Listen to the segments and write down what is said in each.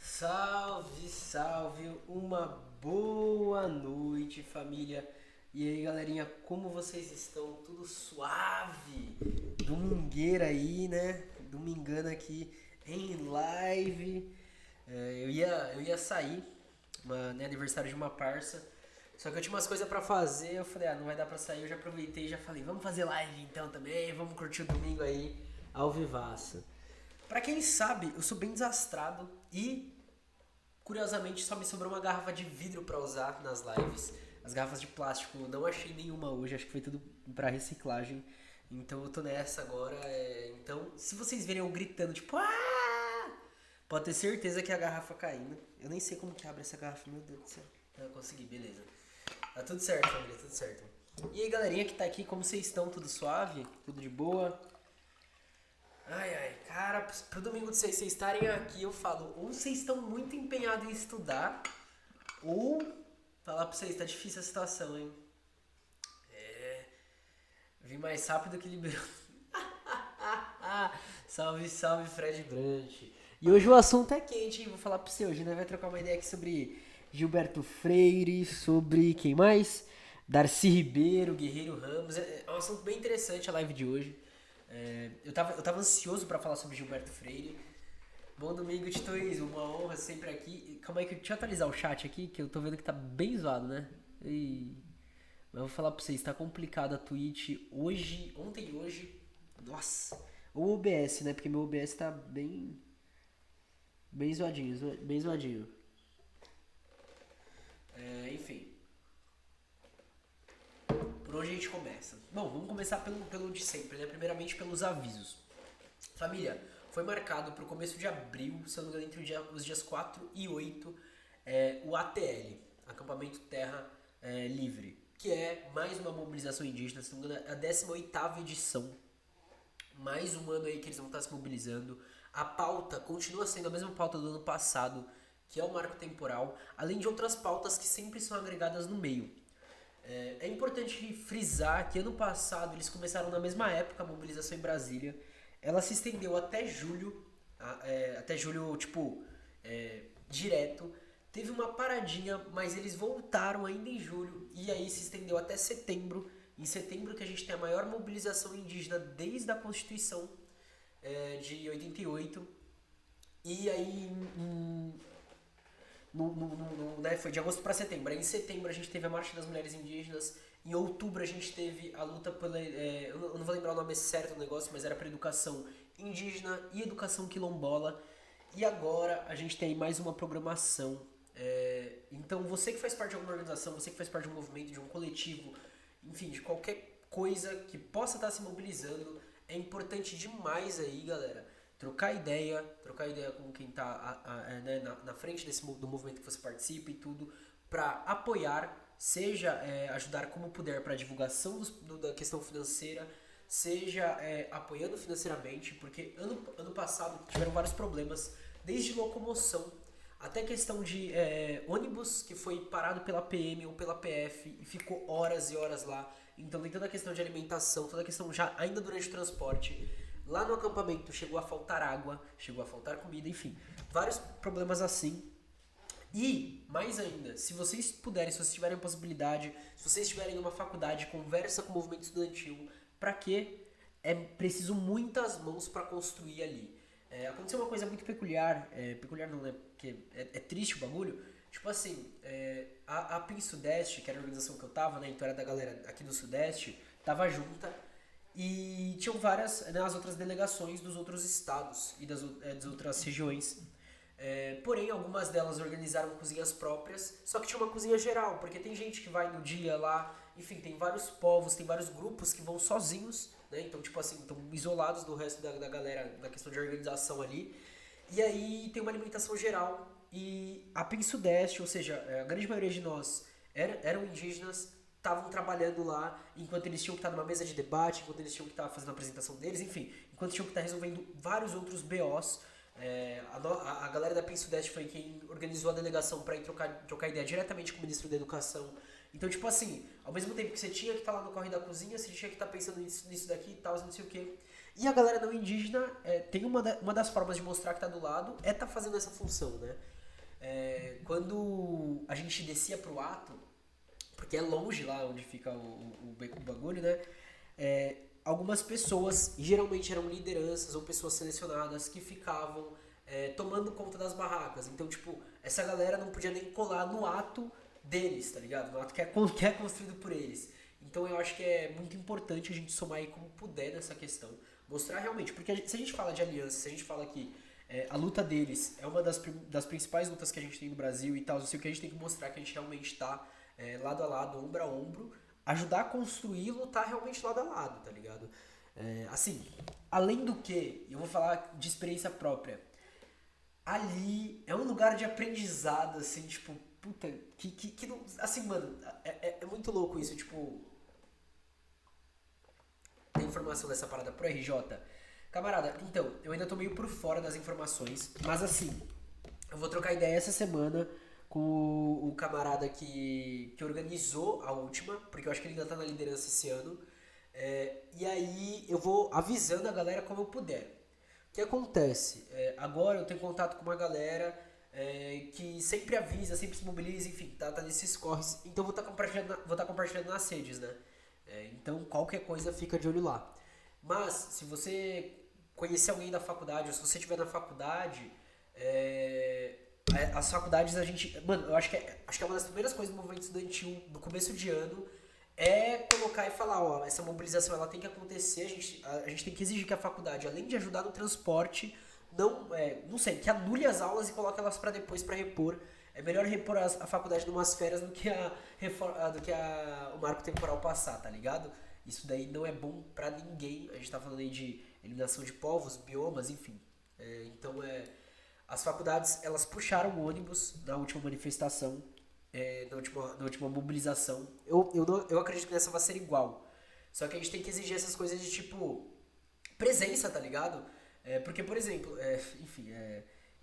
Salve, salve, uma boa noite, família. E aí, galerinha, como vocês estão? Tudo suave? Domingueira aí, né? Domingando aqui em live. Eu ia sair, né, aniversário de uma parça. Só que eu tinha umas coisas pra fazer, eu falei, não vai dar pra sair. Eu já aproveitei e já falei, vamos fazer live então também, vamos curtir o domingo aí ao vivaço. Pra quem sabe, eu sou bem desastrado e curiosamente, só me sobrou uma garrafa de vidro pra usar nas lives. As garrafas de plástico, eu não achei nenhuma hoje, acho que foi tudo pra reciclagem. Então eu tô nessa agora. Então, se vocês verem eu gritando, tipo, pode ter certeza que é a garrafa caindo. Eu nem sei como que abre essa garrafa, meu Deus do céu. Eu consegui, beleza. Tá tudo certo, família, tudo certo. E aí, galerinha que tá aqui, como vocês estão? Tudo suave? Tudo de boa? Ai, ai, cara, pro domingo de vocês estarem aqui, eu falo, ou vocês estão muito empenhados em estudar, ou falar pra vocês, tá difícil a situação, hein? Vim mais rápido que liberou. Salve, salve, Fred Brant. E hoje o assunto é quente, hein? Vou falar pra você hoje, né? Vai trocar uma ideia aqui sobre Gilberto Freire, sobre quem mais? Darcy Ribeiro, Guerreiro Ramos. É um assunto bem interessante a live de hoje. Eu tava ansioso pra falar sobre Gilberto Freire. Bom domingo, Titoísmo. Uma honra sempre aqui. Calma aí, deixa eu atualizar o chat aqui, que eu tô vendo que tá bem zoado, né? E... Mas eu vou falar pra vocês, tá complicado a Twitch hoje, ontem e hoje. Nossa. Ou o OBS, né? Porque meu OBS tá bem zoadinho, bem zoadinho. Enfim, por onde a gente começa? Bom, vamos começar pelo de sempre, né? Primeiramente pelos avisos. Família, foi marcado para o começo de abril, se eu não me engano, entre os dias 4 e 8, o ATL, Acampamento Terra Livre, que é mais uma mobilização indígena, se não me engano, é a 18ª edição. Mais um ano aí que eles vão estar se mobilizando. A pauta continua sendo a mesma pauta do ano passado, que é o marco temporal, além de outras pautas que sempre são agregadas no meio. É importante frisar que ano passado eles começaram na mesma época a mobilização em Brasília. Ela se estendeu até julho, até julho, tipo, direto. Teve uma paradinha, mas eles voltaram ainda em julho e aí se estendeu até setembro. Em setembro que a gente tem a maior mobilização indígena desde a Constituição de 88. E aí né, foi de agosto para setembro. Aí em setembro a gente teve a Marcha das Mulheres Indígenas. Em outubro a gente teve a luta pela. Eu não vou lembrar o nome certo do negócio, mas era para educação indígena e educação quilombola. E agora a gente tem mais uma programação. Então você que faz parte de alguma organização, você que faz parte de um movimento, de um coletivo, enfim, de qualquer coisa que possa estar se mobilizando, é importante demais aí, galera, trocar ideia com quem está né, na frente do movimento que você participa e tudo, para apoiar, seja ajudar como puder para a divulgação da questão financeira, seja apoiando financeiramente, porque ano passado tiveram vários problemas, desde locomoção até questão de ônibus que foi parado pela PM ou pela PF e ficou horas e horas lá. Então tem toda a questão de alimentação, toda a questão já ainda durante o transporte. Lá no acampamento chegou a faltar água, chegou a faltar comida, enfim. Vários problemas assim. E, mais ainda, se vocês puderem, se vocês tiverem a possibilidade, se vocês estiverem numa faculdade, conversa com o movimento estudantil. Pra quê? É preciso muitas mãos para construir ali. Aconteceu uma coisa muito peculiar, peculiar não, né? Porque é triste o bagulho. Tipo assim, a PIN Sudeste, que era a organização que eu tava, né? Então era da galera aqui do Sudeste, tava junta e tinham várias, né, as outras delegações dos outros estados e das outras regiões. Porém, algumas delas organizaram cozinhas próprias, só que tinha uma cozinha geral, porque tem gente que vai no dia lá, enfim, tem vários povos, tem vários grupos que vão sozinhos, né? Então, tipo assim, estão isolados do resto da galera na questão de organização ali. E aí tem uma alimentação geral e a PIN Sudeste, ou seja, a grande maioria de nós eram indígenas, estavam trabalhando lá enquanto eles tinham que estar numa mesa de debate, enquanto eles tinham que estar fazendo a apresentação deles, enfim, enquanto tinham que estar resolvendo vários outros BOs. A galera da PIN Sudeste foi quem organizou a delegação para ir trocar ideia diretamente com o ministro da Educação. Então, tipo assim, ao mesmo tempo que você tinha que estar lá no corre da cozinha, você tinha que estar pensando nisso daqui e tal, não sei o que. E a galera não indígena tem uma das formas de mostrar que tá do lado tá fazendo essa função, né? Quando a gente descia pro ato, porque é longe lá onde fica o bagulho, né? Algumas pessoas, geralmente eram lideranças ou pessoas selecionadas, que ficavam tomando conta das barracas. Então, tipo, essa galera não podia nem colar no ato deles, tá ligado? No ato que é construído por eles. Então eu acho que é muito importante a gente somar aí como puder nessa questão. Mostrar realmente, porque se a gente fala de aliança, se a gente fala que a luta deles é uma das principais lutas que a gente tem no Brasil e tal, não sei o que, a gente tem que mostrar que a gente realmente tá lado a lado, ombro a ombro, ajudar a construir e lutar realmente lado a lado, tá ligado? Assim, além do que, eu vou falar de experiência própria, ali é um lugar de aprendizado, assim, tipo, puta, que não, assim, mano, é muito louco isso, tipo, tem informação dessa parada pro RJ. Camarada, então, eu ainda tô meio por fora das informações, mas assim, eu vou trocar ideia essa semana com o camarada que organizou a última, porque eu acho que ele ainda tá na liderança esse ano. E aí eu vou avisando a galera como eu puder. O que acontece? Agora eu tenho contato com uma galera que sempre avisa, sempre se mobiliza, enfim, tá nesses corres. Então eu vou tá compartilhando nas redes, né? Então qualquer coisa fica de olho lá. Mas se você conhecer alguém da faculdade, ou se você estiver na faculdade, as faculdades a gente. Mano, eu acho que é uma das primeiras coisas do movimento estudantil no começo de ano colocar e falar, ó, essa mobilização ela tem que acontecer, a gente tem que exigir que a faculdade, além de ajudar no transporte, não sei, que anule as aulas e coloque elas pra depois pra repor. É melhor repor a faculdade numas férias do que o marco temporal passar, tá ligado? Isso daí não é bom pra ninguém. A gente tá falando aí de eliminação de povos, biomas, enfim. Então as faculdades elas puxaram o ônibus na última manifestação, na última mobilização. Eu acredito que nessa vai ser igual. Só que a gente tem que exigir essas coisas de tipo presença, tá ligado? Porque, por exemplo, enfim,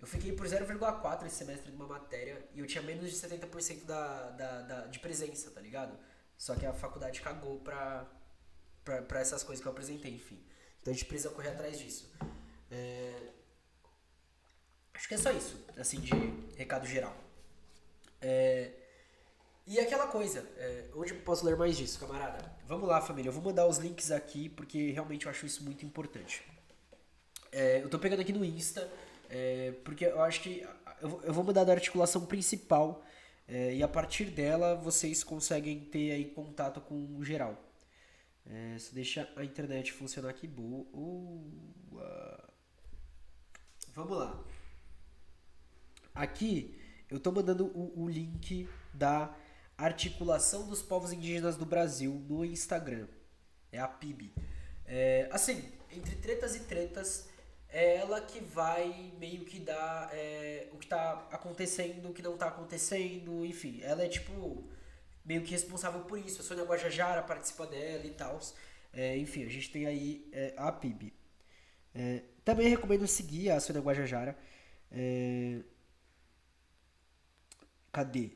eu fiquei por 0,4 esse semestre numa matéria e eu tinha menos de 70% de presença, tá ligado? Só que a faculdade cagou pra essas coisas que eu apresentei, enfim. Então a gente precisa correr atrás disso. Acho que é só isso, assim, de recado geral. E aquela coisa, onde eu posso ler mais disso, camarada? Vamos lá, família, eu vou mandar os links aqui porque realmente eu acho isso muito importante. Eu tô pegando aqui no Insta, porque eu acho que eu vou mandar da articulação principal, e a partir dela vocês conseguem ter aí contato com o geral. Se deixa a internet funcionar aqui, boa. Vamos lá. Aqui eu tô mandando o link da Articulação dos Povos Indígenas do Brasil no Instagram. É a PIB. Assim, entre tretas e tretas, é ela que vai meio que dar o que tá acontecendo, o que não tá acontecendo, enfim. Ela é tipo meio que responsável por isso. A Sônia Guajajara participa dela e tal. Enfim, a gente tem aí a PIB. Também recomendo seguir a Sônia Guajajara. Cadê?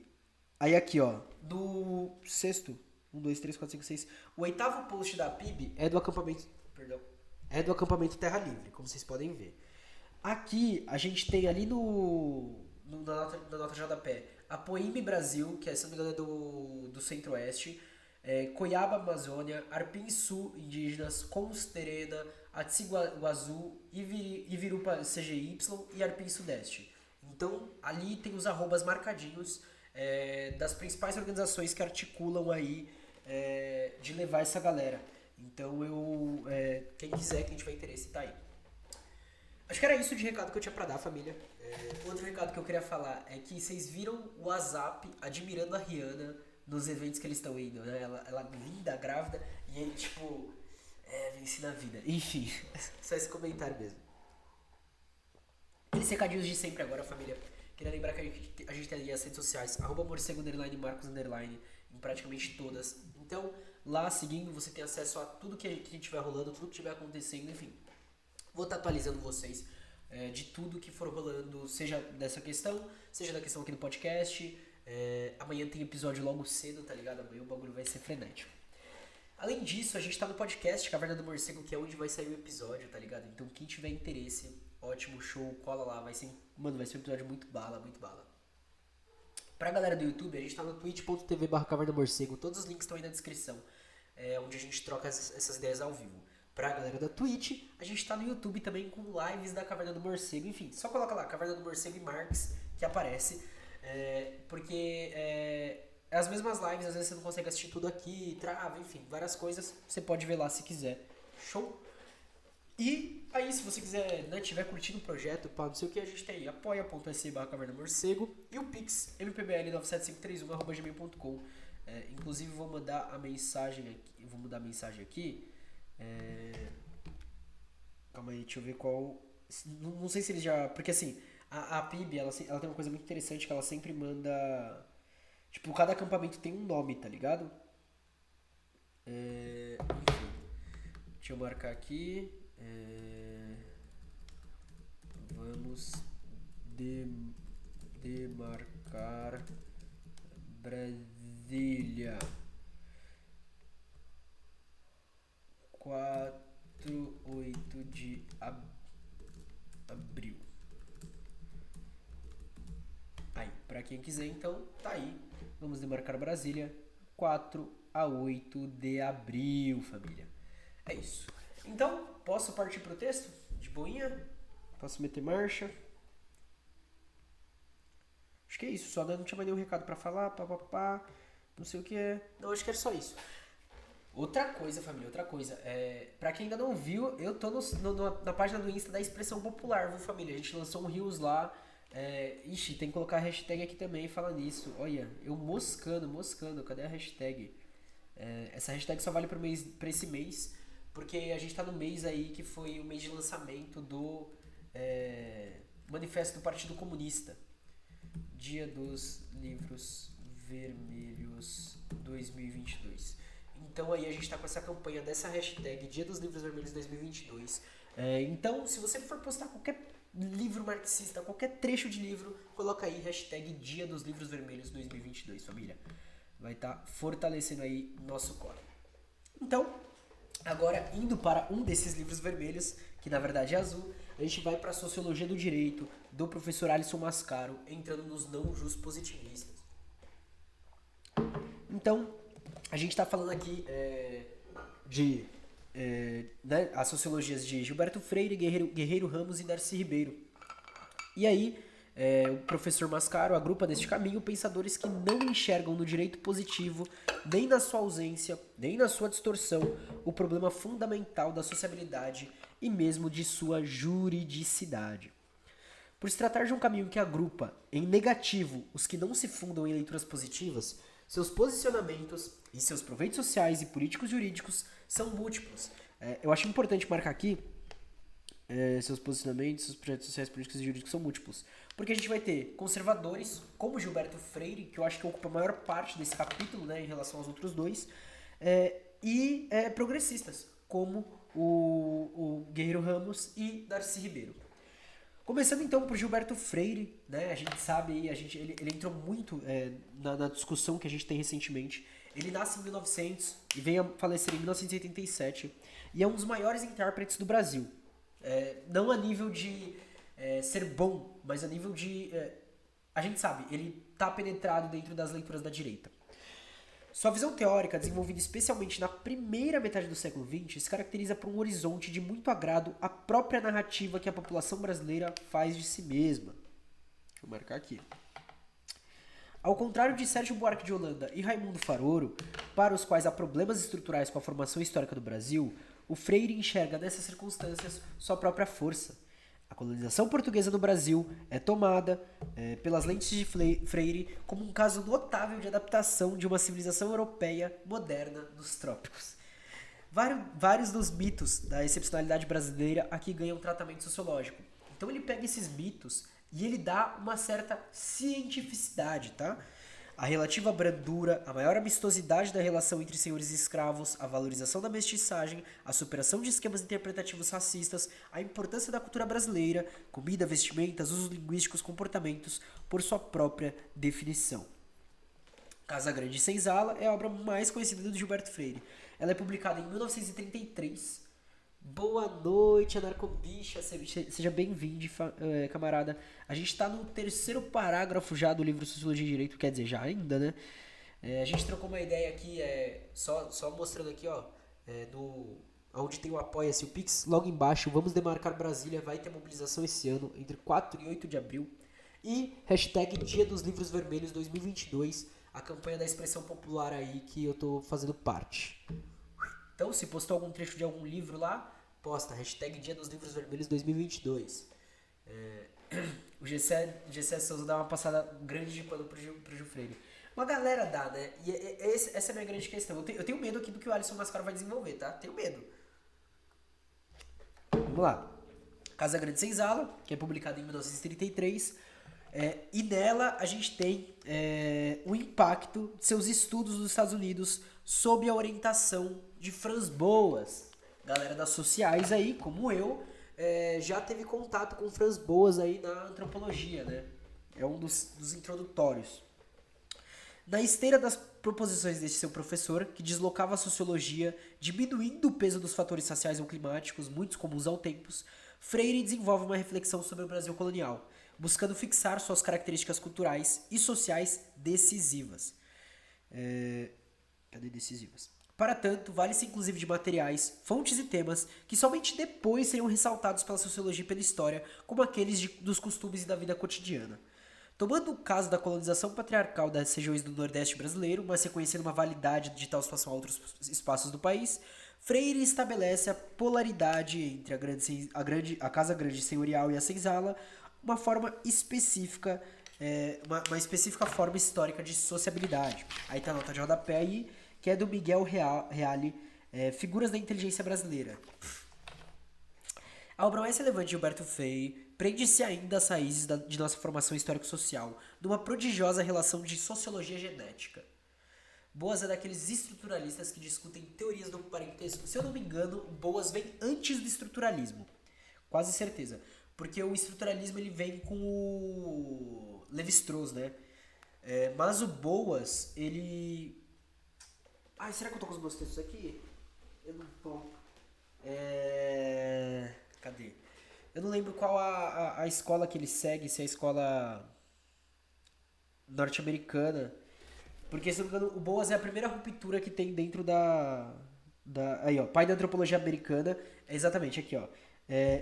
Aí aqui, ó, do sexto, 1, 2, 3, 4, 5, 6. O oitavo post da PIB é do acampamento, perdão, é do acampamento Terra Livre, como vocês podem ver. Aqui a gente tem ali na nota de rodapé a Poime Brasil, que se não me engano é do Centro-Oeste, Coiaba Amazônia, Arpim Sul Indígenas, Consterena, Atsiguazu, Ivirupa CGY e Arpim Sudeste. Então ali tem os arrobas marcadinhos das principais organizações que articulam aí de levar essa galera. Então quem quiser, quem tiver interesse, tá aí. Acho que era isso de recado que eu tinha pra dar, família. Outro recado que eu queria falar é que vocês viram o WhatsApp admirando a Rihanna nos eventos que eles estão indo, né? Ela linda, grávida, e ele tipo, vence na vida. Enfim, só esse comentário mesmo. Aqueles recadinhos de sempre agora, família. Queria lembrar que a gente tem ali as redes sociais, @morcego_, Marcos_, em praticamente todas. Então, lá seguindo, você tem acesso a tudo que estiver rolando, tudo que estiver acontecendo, enfim. Vou estar atualizando vocês de tudo que for rolando, seja dessa questão, seja da questão aqui do podcast. Amanhã tem episódio logo cedo, tá ligado? Amanhã o bagulho vai ser frenético. Além disso, a gente tá no podcast Caverna do Morcego, que é onde vai sair o episódio, tá ligado? Então quem tiver interesse, ótimo, show, cola lá, vai ser, mano, vai ser um episódio muito bala, muito bala. Pra galera do YouTube, a gente tá no twitch.tv/Caverna do Morcego, todos os links estão aí na descrição, onde a gente troca essas ideias ao vivo. Pra galera da Twitch, a gente tá no YouTube também com lives da Caverna do Morcego, enfim, só coloca lá, Caverna do Morcego e Marx, que aparece, porque as mesmas lives, às vezes você não consegue assistir tudo aqui, trava, enfim, várias coisas, você pode ver lá se quiser, show? E aí, se você quiser, né, tiver curtindo o projeto, pá, não sei o que, a gente tem aí apoia.se/Caverna do Morcego e o Pix, mpbl97531@gmail.com. Inclusive, vou mandar a mensagem aqui, vou mudar a mensagem aqui. Calma aí, deixa eu ver qual. Não sei se eles já. Porque assim, a PIB ela tem uma coisa muito interessante que ela sempre manda. Tipo, cada acampamento tem um nome, tá ligado? Enfim. Deixa eu marcar aqui. Vamos demarcar Brasília. 8 de abril. Aí, pra quem quiser, então, tá aí. Vamos demarcar Brasília, 8 de abril, família. É isso. Então, posso partir pro texto? De boinha? Posso meter marcha? Acho que é isso. Só não tinha mais nenhum recado pra falar, papapá, não sei o que é. Não, acho que era só isso. Outra coisa, família, outra coisa. Pra quem ainda não viu, eu tô na página do Insta da Expressão Popular, viu, família? A gente lançou um Reels lá. Ixi, tem que colocar a hashtag aqui também, fala nisso. Olha, eu moscando. Cadê a hashtag? Essa hashtag só vale pra esse mês, porque a gente tá no mês aí que foi o mês de lançamento do Manifesto do Partido Comunista. Dia dos Livros Vermelhos 2022. Então aí a gente tá com essa campanha dessa hashtag Dia dos Livros Vermelhos 2022. Então, se você for postar qualquer livro marxista, qualquer trecho de livro, coloca aí hashtag Dia dos Livros Vermelhos 2022, família. Vai estar fortalecendo aí nosso core. Então, agora indo para um desses livros vermelhos, que na verdade é azul, a gente vai para a Sociologia do Direito, do professor Alisson Mascaro, entrando nos não positivistas. Então, a gente está falando aqui de as sociologias de Gilberto Freire, Guerreiro Ramos e Darcy Ribeiro. E aí, o professor Mascaro agrupa neste caminho pensadores que não enxergam no direito positivo, nem na sua ausência, nem na sua distorção, o problema fundamental da sociabilidade e mesmo de sua juridicidade. Por se tratar de um caminho que agrupa em negativo os que não se fundam em leituras positivas, seus posicionamentos e seus proveitos sociais e políticos jurídicos são múltiplos. Eu acho importante marcar aqui seus posicionamentos, seus projetos sociais, políticos e jurídicos são múltiplos. Porque a gente vai ter conservadores, como Gilberto Freire, que eu acho que ocupa a maior parte desse capítulo, né, em relação aos outros dois, e progressistas, como o Guerreiro Ramos e Darcy Ribeiro. Começando então por Gilberto Freire, né? A gente sabe, ele entrou muito na discussão que a gente tem recentemente. Ele nasce em 1900 e vem a falecer em 1987 e é um dos maiores intérpretes do Brasil. Não a nível de ser bom, mas a nível de... a gente sabe, ele está penetrado dentro das leituras da direita. Sua visão teórica, desenvolvida especialmente na primeira metade do século XX, se caracteriza por um horizonte de muito agrado à própria narrativa que a população brasileira faz de si mesma. Deixa eu marcar aqui. Ao contrário de Sérgio Buarque de Holanda e Raimundo Faroro, para os quais há problemas estruturais com a formação histórica do Brasil, o Freire enxerga nessas circunstâncias sua própria força. A colonização portuguesa no Brasil é tomada pelas lentes de Freire como um caso notável de adaptação de uma civilização europeia moderna nos trópicos. Vários dos mitos da excepcionalidade brasileira aqui ganham tratamento sociológico. Então ele pega esses mitos e ele dá uma certa cientificidade, tá? A relativa brandura, a maior amistosidade da relação entre senhores e escravos, a valorização da mestiçagem, a superação de esquemas interpretativos racistas, a importância da cultura brasileira, comida, vestimentas, usos linguísticos, comportamentos, por sua própria definição. Casa Grande e Senzala é a obra mais conhecida do Gilberto Freire. Ela é publicada em 1933. Boa noite, anarcobicha, seja bem-vindo, camarada. A gente tá no terceiro parágrafo já do livro Sociologia e Direito, quer dizer, já ainda, né? A gente trocou uma ideia aqui, só mostrando aqui, ó, onde tem o Apoia-se, o Pix, logo embaixo, vamos demarcar Brasília, vai ter mobilização esse ano, entre 4 e 8 de abril. E hashtag Dia dos Livros Vermelhos 2022, a campanha da expressão popular aí que eu tô fazendo parte. Então, se postou algum trecho de algum livro lá, posta, hashtag Dia dos Livros Vermelhos 2022. O Gessé Souza dá uma passada grande de pano pro Gil Freire. Uma galera dá, né? E essa é a minha grande questão. Eu tenho medo aqui do que o Alisson Mascaro vai desenvolver, tá? Tenho medo. Vamos lá. Casa Grande Senzala, que é publicada em 1933. E nela a gente tem o impacto de seus estudos nos Estados Unidos sob a orientação de Franz Boas. Galera das sociais aí, como eu, já teve contato com Franz Boas aí na antropologia, né? É um dos introdutórios. Na esteira das proposições desse seu professor, que deslocava a sociologia, diminuindo o peso dos fatores sociais ou climáticos, muitos comuns ao tempos, Freire desenvolve uma reflexão sobre o Brasil colonial, buscando fixar suas características culturais e sociais decisivas. Cadê decisivas? Para tanto, vale-se inclusive de materiais, fontes e temas que somente depois seriam ressaltados pela sociologia e pela história, como aqueles dos costumes e da vida cotidiana. Tomando o caso da colonização patriarcal das regiões do Nordeste brasileiro, mas reconhecendo uma validade de tal situação a outros espaços do país, Freire estabelece a polaridade entre a Casa Grande Senhorial e a Senzala, uma forma específica, uma específica forma histórica de sociabilidade. Aí tá a nota de rodapé aí, que é do Miguel Reale, Figuras da Inteligência Brasileira. A obra mais relevante de Gilberto Freire prende-se ainda às raízes de nossa formação histórico-social, numa prodigiosa relação de sociologia genética. Boas é daqueles estruturalistas que discutem teorias do parentesco. Se eu não me engano, Boas vem antes do estruturalismo. Quase certeza. Porque o estruturalismo ele vem com o Levi-Strauss, né? Mas o Boas, ele... Ai, será que eu tô com os meus textos aqui? Eu não tô. Cadê? Eu não lembro qual a escola que ele segue, se é a escola norte-americana. Porque, se não me engano, o Boas é a primeira ruptura que tem dentro aí, ó, pai da antropologia americana. É exatamente, aqui, ó.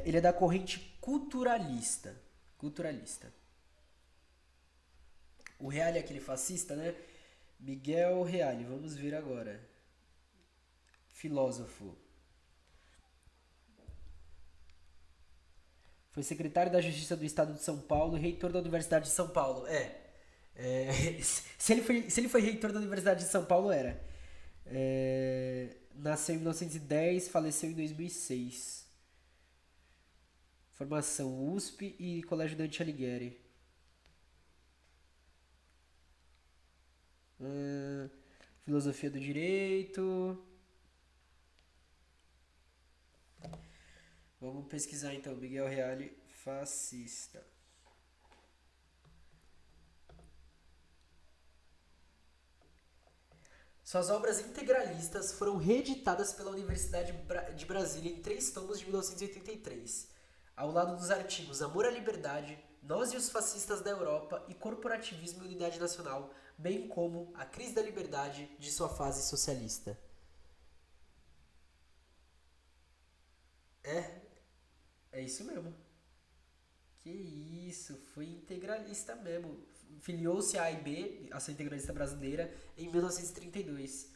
Ele é da corrente culturalista. O Reale é aquele fascista, né? Miguel Reale, vamos ver agora. Filósofo. Foi secretário da Justiça do Estado de São Paulo e reitor da Universidade de São Paulo. Se ele foi reitor da Universidade de São Paulo, era. Nasceu em 1910, faleceu em 2006. Formação USP e Colégio Dante Alighieri. Filosofia do Direito. Vamos pesquisar então, Miguel Reale, fascista. Suas obras integralistas foram reeditadas pela Universidade de Brasília em 3 tomos de 1983, ao lado dos artigos Amor à Liberdade, Nós e os Fascistas da Europa e Corporativismo e Unidade Nacional, bem como A Crise da Liberdade de sua fase socialista. É isso mesmo. Que isso, foi integralista mesmo. Filiou-se à AIB, Ação Integralista Brasileira, em 1932.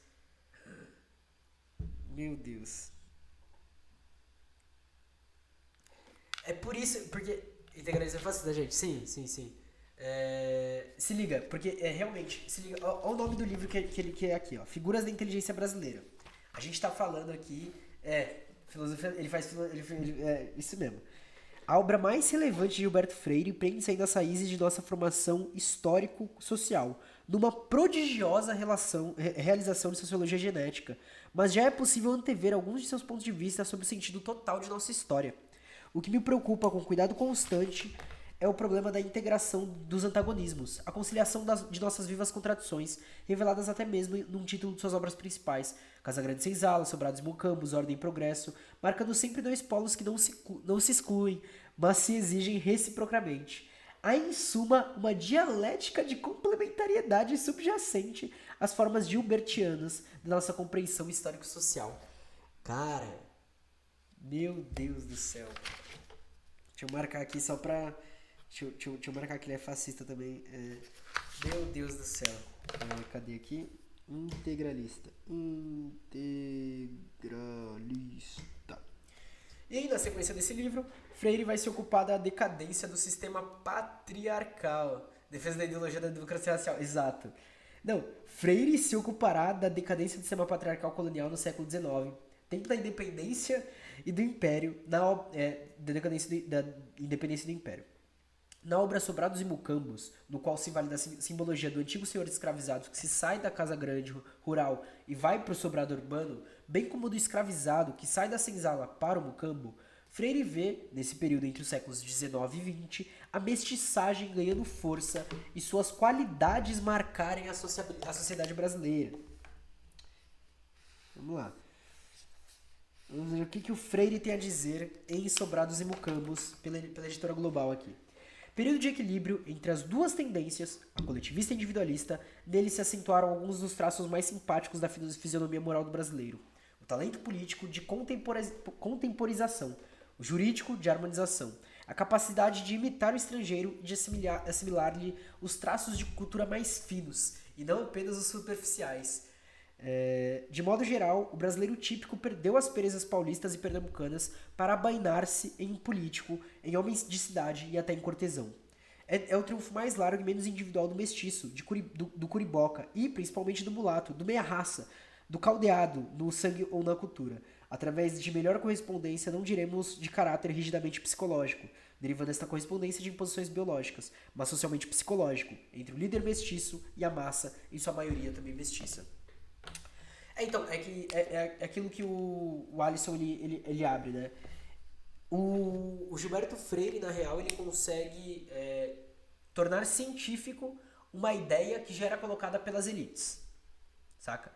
Meu Deus. É por isso, porque integralista é fascista, gente. Sim. Se liga, porque realmente, se liga, olha o nome do livro que é aqui, ó. Figuras da Inteligência Brasileira. A gente tá falando aqui, filosofia, isso mesmo. A obra mais relevante de Gilberto Freire prende-se ainda às raízes de nossa formação histórico-social, numa prodigiosa realização de sociologia genética, mas já é possível antever alguns de seus pontos de vista sobre o sentido total de nossa história. O que me preocupa com cuidado constante é o problema da integração dos antagonismos, a conciliação de nossas vivas contradições, reveladas até mesmo num título de suas obras principais, Casa Grande Senzala, Sobrados e Mucambos, Ordem e Progresso, marcando sempre dois polos que não se excluem, mas se exigem reciprocamente. Há, em suma, uma dialética de complementariedade subjacente às formas gilbertianas da nossa compreensão histórico-social. Cara, meu Deus do céu. Deixa eu marcar aqui só pra... Deixa eu marcar que ele é fascista também. Meu Deus do céu. Cadê aqui? Integralista. E aí, na sequência desse livro, Freire vai se ocupar da decadência do sistema patriarcal. Defesa da ideologia da democracia racial. Exato. Não, Freire se ocupará da decadência do sistema patriarcal colonial no século XIX, tempo da independência e do império, da independência do império. Na obra Sobrados e Mucambos, no qual se vale da simbologia do antigo senhor escravizado que se sai da casa grande rural e vai para o sobrado urbano, bem como do escravizado que sai da senzala para o mucambo, Freire vê, nesse período entre os séculos XIX e XX, a mestiçagem ganhando força e suas qualidades marcarem a sociedade brasileira. Vamos lá. Vamos ver o que o Freire tem a dizer em Sobrados e Mucambos, pela editora Global aqui. Período de equilíbrio entre as duas tendências, a coletivista e a individualista, nele se acentuaram alguns dos traços mais simpáticos da fisionomia moral do brasileiro. O talento político de contemporização, o jurídico de harmonização, a capacidade de imitar o estrangeiro e de assimilar-lhe os traços de cultura mais finos, e não apenas os superficiais. De modo geral, o brasileiro típico perdeu as perezas paulistas e pernambucanas para abainar-se em político, em homens de cidade e até em cortesão. É o triunfo mais largo e menos individual do mestiço, do curiboca e principalmente do mulato, do meia-raça, do caldeado, no sangue ou na cultura. Através de melhor correspondência, não diremos de caráter rigidamente psicológico, derivando esta correspondência de imposições biológicas, mas socialmente psicológico, entre o líder mestiço e a massa, em sua maioria também mestiça. Então, é aquilo que o Alisson ele abre, né? O Gilberto Freire, na real, ele consegue tornar científico uma ideia que já era colocada pelas elites, saca?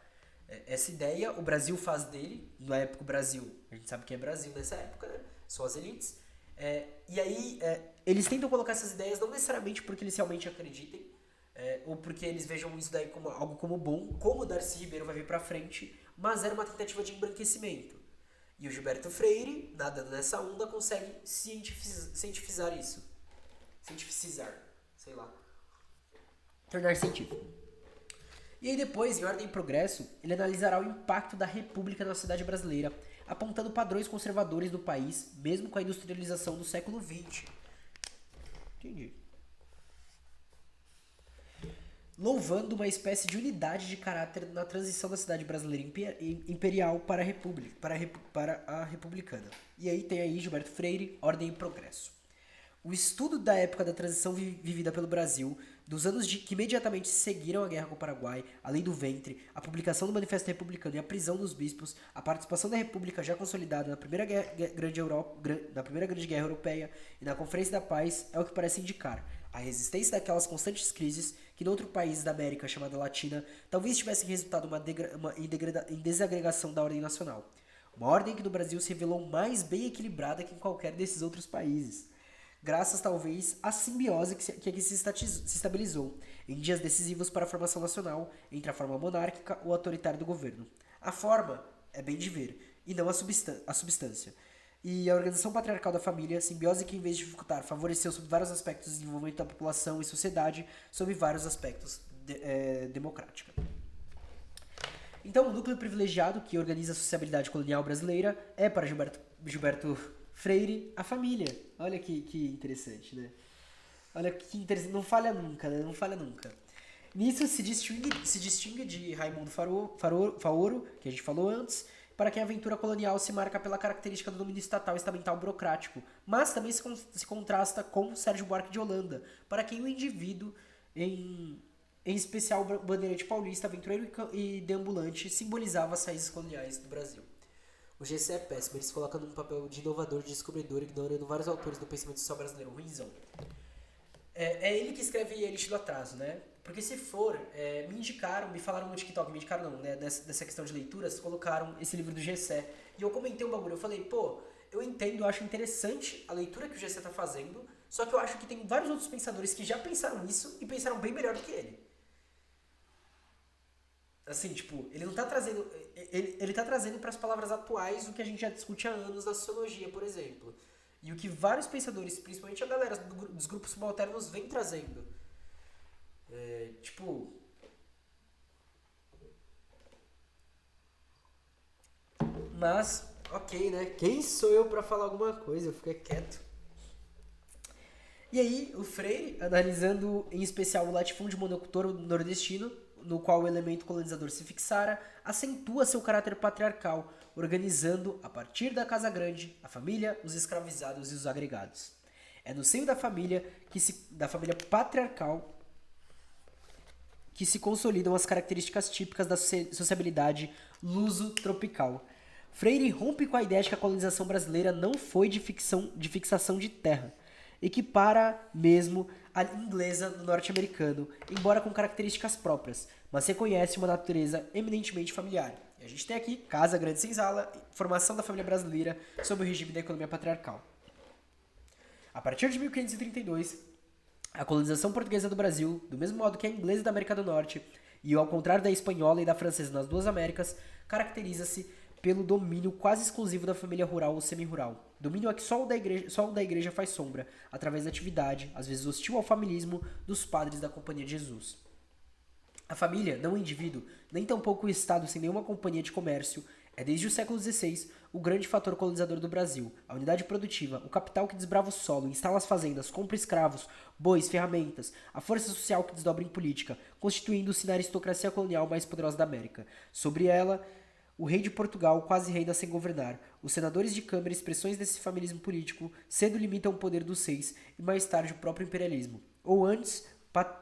Essa ideia, o Brasil faz dele, na época o Brasil, a gente sabe que é Brasil nessa época, né? São as elites. E aí, eles tentam colocar essas ideias não necessariamente porque eles realmente acreditem, ou porque eles vejam isso daí como algo como bom, como o Darcy Ribeiro vai vir pra frente, mas era uma tentativa de embranquecimento. E o Gilberto Freire, nadando nessa onda, consegue cientificar isso. Cientificizar, sei lá. Tornar científico. E aí depois, em Ordem e Progresso, ele analisará o impacto da República na sociedade brasileira, apontando padrões conservadores do país, mesmo com a industrialização do século XX. Entendi. Louvando uma espécie de unidade de caráter na transição da cidade brasileira imperial para a republicana. E aí tem aí Gilberto Freire, Ordem e Progresso. O estudo da época da transição vivida pelo Brasil, dos anos que imediatamente seguiram a guerra com o Paraguai, a Lei do Ventre, a publicação do Manifesto Republicano e a prisão dos bispos, a participação da República já consolidada na Primeira Grande Guerra Europeia e na Conferência da Paz é o que parece indicar a resistência daquelas constantes crises que em outro país da América chamada Latina talvez tivessem resultado em desagregação da ordem nacional. Uma ordem que no Brasil se revelou mais bem equilibrada que em qualquer desses outros países, graças talvez à simbiose que aqui se estabilizou em dias decisivos para a formação nacional entre a forma monárquica ou autoritária do governo. A forma é bem de ver, e não a substância. E a organização patriarcal da família, simbiose que em vez de dificultar, favoreceu sob vários aspectos o desenvolvimento da população e sociedade, sob vários aspectos democrática. Então, o núcleo privilegiado que organiza a sociabilidade colonial brasileira é, para Gilberto Freire, a família. Olha que interessante, né? Olha que interessante. Não falha nunca, né? Não falha nunca. Nisso se distingue de Raimundo Faoro, que a gente falou antes, para quem a aventura colonial se marca pela característica do domínio estatal e estamental burocrático, mas também se contrasta com Sérgio Buarque de Holanda, para quem o indivíduo, em especial o bandeirante paulista, aventureiro e deambulante, simbolizava as raízes coloniais do Brasil. O GC é péssimo, ele se coloca num papel de inovador, de descobridor, ignorando vários autores do pensamento social brasileiro. Ruimzão. É ele que escreve Elite do Atraso, né? Porque se for, me falaram no TikTok, me indicaram não, né? Dessa questão de leituras, colocaram esse livro do Gessé. E eu comentei um bagulho, eu falei, pô, eu entendo, eu acho interessante a leitura que o Gessé tá fazendo, só que eu acho que tem vários outros pensadores que já pensaram isso e pensaram bem melhor do que ele. Assim, tipo, ele não tá trazendo. Ele tá trazendo para as palavras atuais o que a gente já discute há anos na sociologia, por exemplo. E o que vários pensadores, principalmente a galera dos grupos subalternos, vem trazendo. Tipo. Mas, ok, né? Quem sou eu pra falar alguma coisa? Eu fiquei quieto. E aí, o Freire, analisando em especial o latifúndio monocultor nordestino, no qual o elemento colonizador se fixara, acentua seu caráter patriarcal, organizando, a partir da casa grande, a família, os escravizados e os agregados. É no seio da família patriarcal que se consolidam as características típicas da sociabilidade luso-tropical. Freire rompe com a ideia de que a colonização brasileira não foi de fixação de terra, equipara mesmo a inglesa no norte-americano, embora com características próprias, mas reconhece uma natureza eminentemente familiar. E a gente tem aqui Casa Grande Senzala, formação da família brasileira sob o regime da economia patriarcal. A partir de 1532, a colonização portuguesa do Brasil, do mesmo modo que a inglesa da América do Norte, e ao contrário da espanhola e da francesa nas duas Américas, caracteriza-se pelo domínio quase exclusivo da família rural ou semi-rural. Domínio a que só o da igreja faz sombra, através da atividade, às vezes hostil ao familismo, dos padres da Companhia de Jesus. A família, não o indivíduo, nem tampouco o Estado sem nenhuma companhia de comércio, é desde o século XVI o grande fator colonizador do Brasil. A unidade produtiva, o capital que desbrava o solo, instala as fazendas, compra escravos, bois, ferramentas, a força social que desdobra em política, constituindo-se na aristocracia colonial mais poderosa da América. Sobre ela, o rei de Portugal quase reina sem governar. Os senadores de câmara, expressões desse familismo político, cedo limitam o poder dos seis e mais tarde o próprio imperialismo. Ou antes,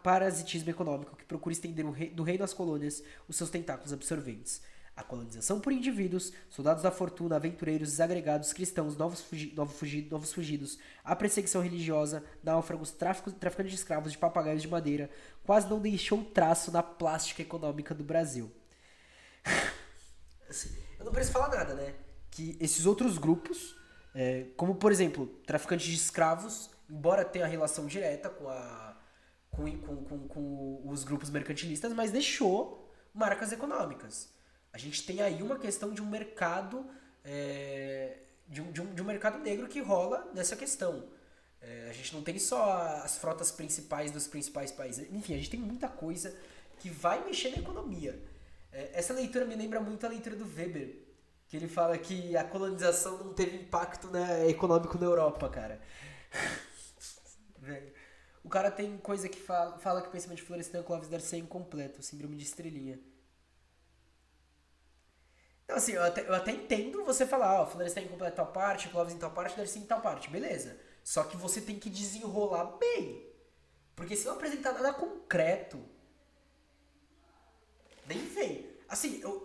parasitismo econômico que procura estender do reino às colônias os seus tentáculos absorventes. A colonização por indivíduos, soldados da fortuna, aventureiros, desagregados, cristãos, novos fugidos, a perseguição religiosa, náufragos, traficantes de escravos, de papagaios de madeira, quase não deixou traço na plástica econômica do Brasil. Eu não preciso falar nada, né? Que esses outros grupos, como por exemplo, traficantes de escravos, embora tenha relação direta com os grupos mercantilistas, mas deixou marcas econômicas. A gente tem aí uma questão de um mercado, de um mercado negro que rola nessa questão. A gente não tem só as frotas principais dos principais países. Enfim, a gente tem muita coisa que vai mexer na economia. Essa leitura me lembra muito a leitura do Weber, que ele fala que a colonização não teve impacto econômico na Europa, cara. O cara tem coisa que fala que o pensamento de Florestan Clóvis Darcy é incompleto, síndrome de estrelinha. Então, assim, eu até entendo você falar, ó, Florestan é incompleto em tal parte, Clóvis em tal parte, Darcy em tal parte, beleza. Só que você tem que desenrolar bem. Porque se não apresentar nada concreto, nem vem. Assim, eu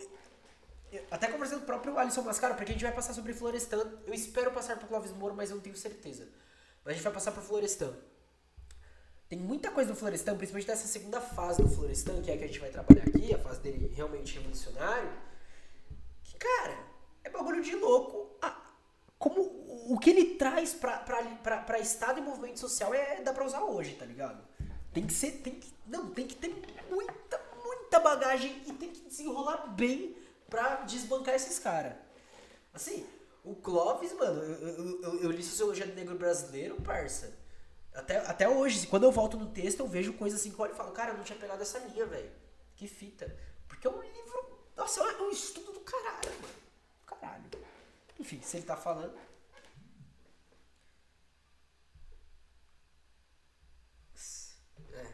até conversando com o próprio Alisson Mascaro, porque a gente vai passar sobre Florestan. Eu espero passar por Clóvis Moura, mas eu não tenho certeza. Mas a gente vai passar por Florestan. Tem muita coisa do Florestan, principalmente dessa segunda fase do Florestan, que é a que a gente vai trabalhar aqui, a fase dele realmente revolucionário. Que, cara, é bagulho de louco. Como o que ele traz pra Estado e movimento social dá pra usar hoje, tá ligado? Tem que ter muita bagagem e tem que desenrolar bem pra desbancar esses caras. Assim, o Clóvis, mano, eu li Sociologia do Negro Brasileiro, parça. Até hoje, quando eu volto no texto, eu vejo coisas assim que eu olho e falo, cara, eu não tinha pegado essa linha, velho. Que fita. Porque é um livro, nossa, é um estudo do caralho, mano. Caralho. Enfim, se ele tá falando...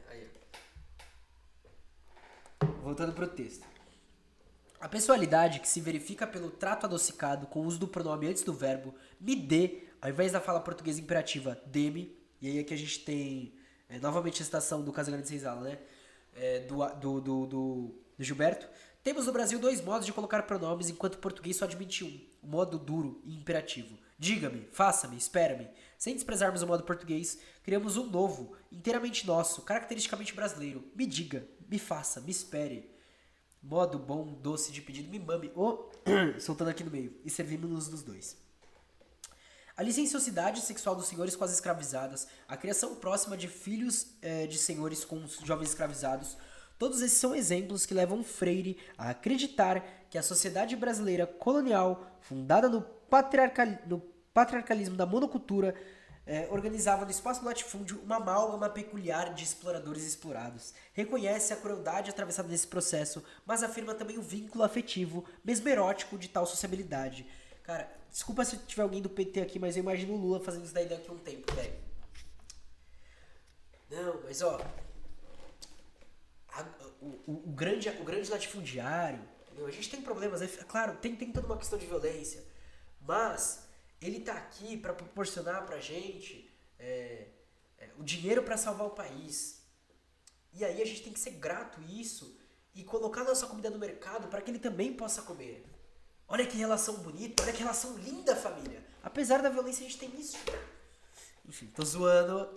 Aí, ó. Voltando pro texto. A pessoalidade que se verifica pelo trato adocicado com o uso do pronome antes do verbo me dê, ao invés da fala portuguesa imperativa dê-me, e aí aqui a gente tem novamente a citação do Casa Grande Senzala, né? Do Gilberto. Temos no Brasil dois modos de colocar pronomes, enquanto o português só admite um, o modo duro e imperativo. Diga-me, faça-me, espera-me. Sem desprezarmos o modo português, criamos um novo, inteiramente nosso, caracteristicamente brasileiro. Me diga, me faça, me espere. Modo bom, doce de pedido, me mame. Soltando aqui no meio. E servimos-nos dos dois. A licenciosidade sexual dos senhores com as escravizadas, a criação próxima de filhos de senhores com os jovens escravizados, todos esses são exemplos que levam Freire a acreditar que a sociedade brasileira colonial, fundada no patriarcalismo da monocultura, organizava no espaço do latifúndio uma amálgama peculiar de exploradores e explorados. Reconhece a crueldade atravessada nesse processo, mas afirma também o vínculo afetivo, mesmo erótico, de tal sociabilidade. Cara, desculpa se tiver alguém do PT aqui, mas eu imagino o Lula fazendo isso daí daqui a um tempo, velho. Não, mas ó... O grande latifundiário, entendeu? A gente tem problemas, claro, tem toda uma questão de violência, mas ele tá aqui para proporcionar pra gente o dinheiro para salvar o país. E aí a gente tem que ser grato isso e colocar nossa comida no mercado para que ele também possa comer. Olha que relação bonita, olha que relação linda, família. Apesar da violência, a gente tem isso. Enfim, tô zoando.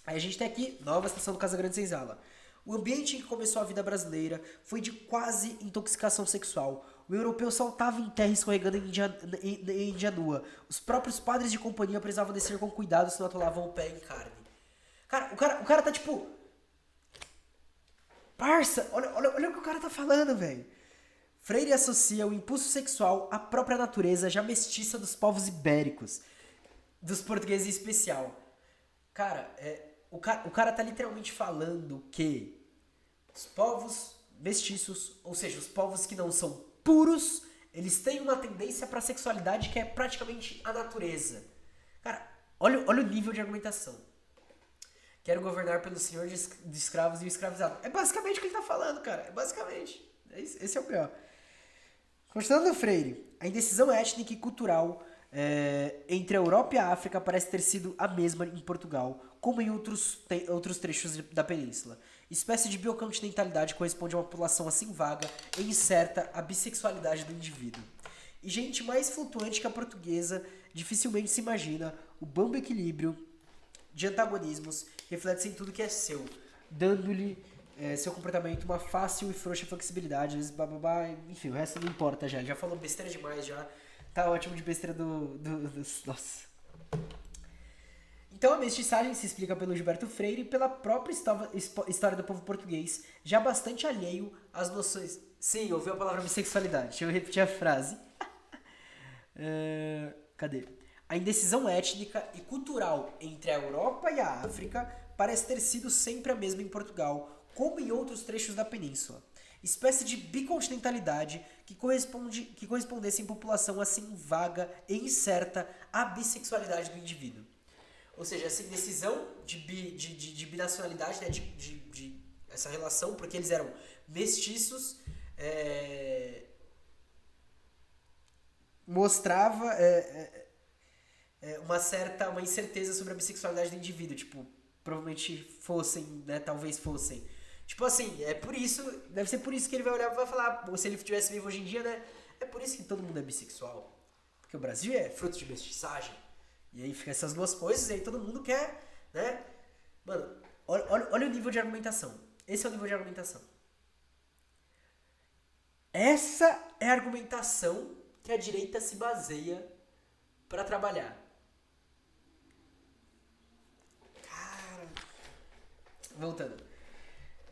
Aí a gente tem aqui, nova estação do Casa Grande Senzala. O ambiente em que começou a vida brasileira foi de quase intoxicação sexual. O europeu saltava em terra escorregando em Índia nua. Os próprios padres de companhia precisavam descer com cuidado se não atolavam o pé em carne. Cara, o cara tá tipo... Parça, olha o que o cara tá falando, velho. Freire associa o impulso sexual à própria natureza já mestiça dos povos ibéricos. Dos portugueses em especial. Cara, o cara tá literalmente falando que os povos mestiços, ou seja, os povos que não são puros, eles têm uma tendência pra sexualidade que é praticamente a natureza. Cara, olha o nível de argumentação. Quero governar pelo senhor de escravos e o escravizado. É basicamente o que ele tá falando, cara. É basicamente. Esse é o pior. Continuando Freire, a indecisão étnica e cultural entre a Europa e a África parece ter sido a mesma em Portugal, como em outros trechos da península. Espécie de biocontinentalidade corresponde a uma população assim vaga e incerta a bissexualidade do indivíduo. E gente mais flutuante que a portuguesa dificilmente se imagina o bom equilíbrio de antagonismos reflete-se em tudo que é seu, dando-lhe seu comportamento uma fácil e frouxa flexibilidade, às vezes enfim, o resto não importa já. Ele já falou besteira demais já. Tá ótimo de besteira nossa. Então a mestiçagem se explica pelo Gilberto Freire e pela própria história do povo português, já bastante alheio às noções... Sim, ouviu a palavra bissexualidade. Deixa eu repetir a frase. Cadê? A indecisão étnica e cultural entre a Europa e a África parece ter sido sempre a mesma em Portugal, como em outros trechos da península. Espécie de bicontinentalidade que correspondesse em população assim vaga e incerta à bissexualidade do indivíduo. Ou seja, essa indecisão de binacionalidade, né, de essa relação, porque eles eram mestiços, mostrava uma incerteza sobre a bissexualidade do indivíduo. Tipo, provavelmente fossem, né, talvez fossem. Tipo assim, deve ser por isso que ele vai olhar e vai falar, se ele estivesse vivo hoje em dia, né, é por isso que todo mundo é bissexual. Porque o Brasil é fruto de mestiçagem. E aí fica essas duas coisas e aí todo mundo quer, né? Mano, olha o nível de argumentação. Esse é o nível de argumentação. Essa é a argumentação que a direita se baseia pra trabalhar. Cara... Voltando.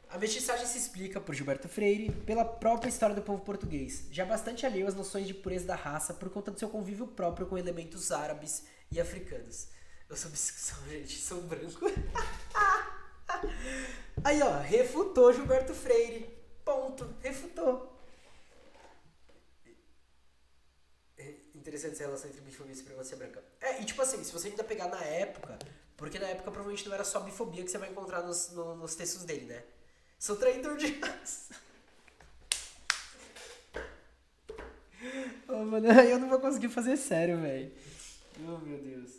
A mestiçagem se explica, por Gilberto Freire, pela própria história do povo português, já bastante alheio às noções de pureza da raça por conta do seu convívio próprio com elementos árabes e africanos. Eu sou bissexual, gente, sou branco. Aí, ó, refutou Gilberto Freire. Ponto, refutou. Interessante essa relação entre bifobia e supremacia branca. E tipo assim, se você ainda pegar na época, porque na época provavelmente não era só bifobia que você vai encontrar nos textos dele, né? Sou traidor de raça. Oh, mano, eu não vou conseguir fazer sério, velho. Oh, meu Deus.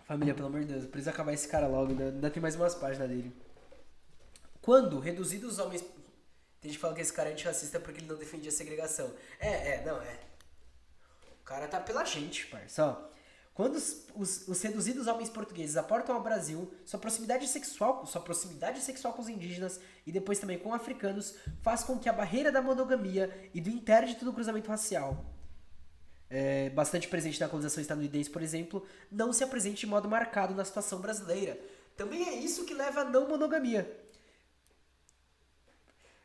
Família, pelo amor de Deus, preciso acabar esse cara logo, né? Ainda tem mais umas páginas dele. Quando reduzidos os homens... Tem gente que fala que esse cara é antirracista porque ele não defendia a segregação. Não é. cara tá pela gente, parça. Ó, quando os reduzidos homens portugueses aportam ao Brasil, sua proximidade sexual com os indígenas e depois também com africanos faz com que a barreira da monogamia e do interdito do cruzamento racial, bastante presente na colonização estadunidense, por exemplo, não se apresente de modo marcado na situação brasileira. Também é isso que leva à não monogamia.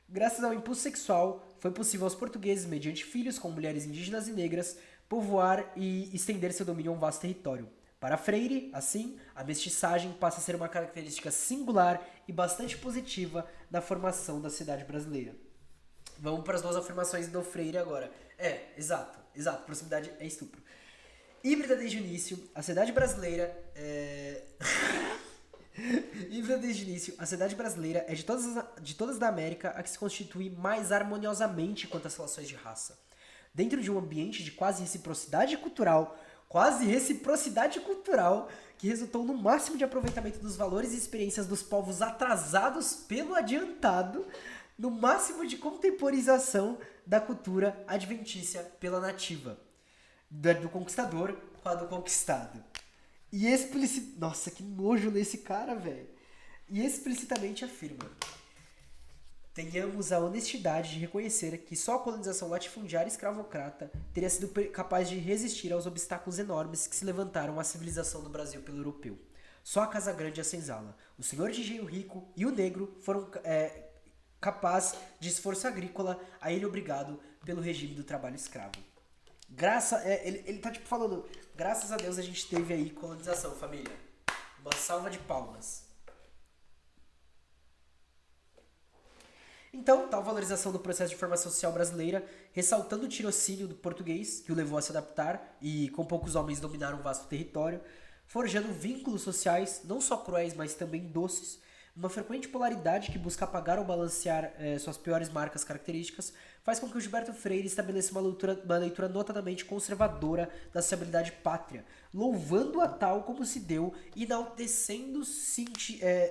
Graças ao impulso sexual, foi possível aos portugueses, mediante filhos com mulheres indígenas e negras, povoar e estender seu domínio a um vasto território. Para Freire, assim, a mestiçagem passa a ser uma característica singular e bastante positiva na formação da sociedade brasileira. Vamos para as duas afirmações do Freire agora. Exato. Proximidade é estupro. Híbrida desde o início, a sociedade brasileira Híbrida desde o início, a sociedade brasileira é de todas da América a que se constitui mais harmoniosamente quanto às relações de raça. Dentro de um ambiente de quase reciprocidade cultural, que resultou no máximo de aproveitamento dos valores e experiências dos povos atrasados pelo adiantado, no máximo de contemporização da cultura adventícia pela nativa, do conquistador com a do conquistado. Nossa, que nojo nesse cara, velho. E explicitamente afirma: tenhamos a honestidade de reconhecer que só a colonização latifundiária e escravocrata teria sido capaz de resistir aos obstáculos enormes que se levantaram à civilização do Brasil pelo europeu. Só a Casa Grande e a Senzala, o senhor de engenho rico e o negro foram capazes de esforço agrícola, a ele obrigado pelo regime do trabalho escravo. Ele tá tipo falando, graças a Deus a gente teve aí colonização, família. Uma salva de palmas. Então, tal valorização do processo de formação social brasileira, ressaltando o tirocínio do português, que o levou a se adaptar e com poucos homens dominar um vasto território, forjando vínculos sociais, não só cruéis, mas também doces, uma frequente polaridade que busca apagar ou balancear suas piores marcas características, faz com que o Gilberto Freire estabeleça uma leitura notadamente conservadora da sociabilidade pátria, louvando-a tal como se deu e enaltecendo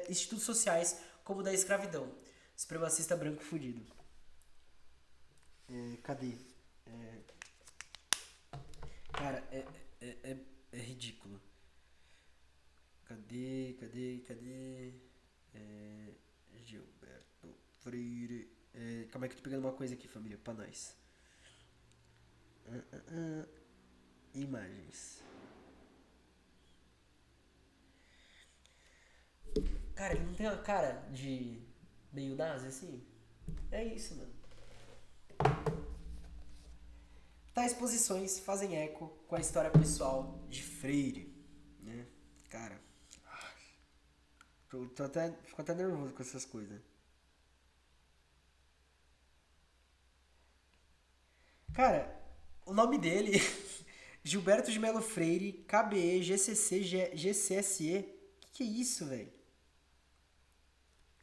institutos sociais como o da escravidão. Supremacista branco fudido. Cadê? Cara, é ridículo. Cadê? Gilberto Freire. Calma aí que eu tô pegando uma coisa aqui, família, pra nós. Imagens. Cara, ele não tem uma cara de meio nazi assim? É isso, mano. Tais posições fazem eco com a história pessoal de Freire, né? Cara, fico até nervoso com essas coisas. Cara, o nome dele, Gilberto de Melo Freire, KBE, GCC, GCSE. Que é isso, velho?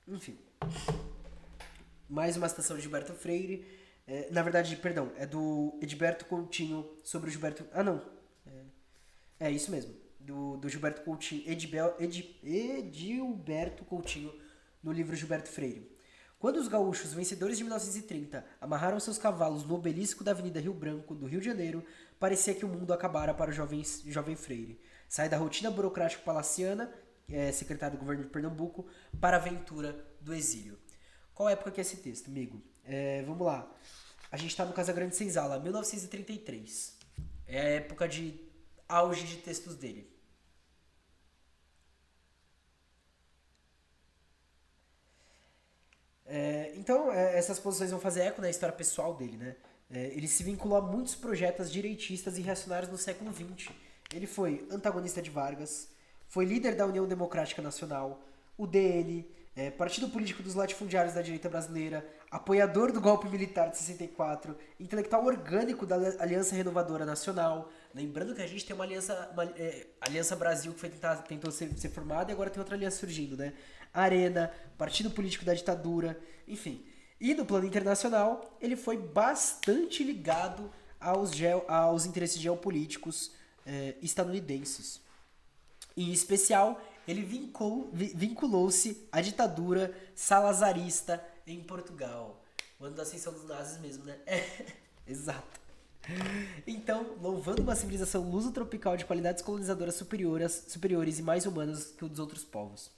Enfim. Mais uma citação de Gilberto Freire. Na verdade, perdão, é do Edilberto Coutinho sobre o Gilberto... Ah, não. É isso mesmo. Do Gilberto Coutinho, Edilberto Coutinho, no livro Gilberto Freire. Quando os gaúchos, vencedores de 1930, amarraram seus cavalos no obelisco da Avenida Rio Branco, do Rio de Janeiro, parecia que o mundo acabara para o jovem Freire. Sai da rotina burocrática palaciana, secretário do governo de Pernambuco, para a aventura do exílio. Qual época que é esse texto, amigo? Vamos lá. A gente está no Casa Grande Senzala, 1933. É a época de auge de textos dele. Então, essas posições vão fazer eco na história pessoal dele, né? Ele se vinculou a muitos projetos direitistas e reacionários no século XX. Ele foi antagonista de Vargas, foi líder da União Democrática Nacional, UDN, Partido Político dos Latifundiários da Direita Brasileira, apoiador do golpe militar de 64, intelectual orgânico da Aliança Renovadora Nacional. Lembrando que a gente tem uma Aliança Brasil que tentou ser formada e agora tem outra aliança surgindo, né? Arena, Partido Político da Ditadura, enfim. E no plano internacional, ele foi bastante ligado aos interesses geopolíticos estadunidenses. Em especial, ele vinculou-se à ditadura salazarista em Portugal. O ano da ascensão dos nazis mesmo, né? Exato. Então, louvando uma civilização luso-tropical de qualidades colonizadoras superiores e mais humanas que o dos outros povos.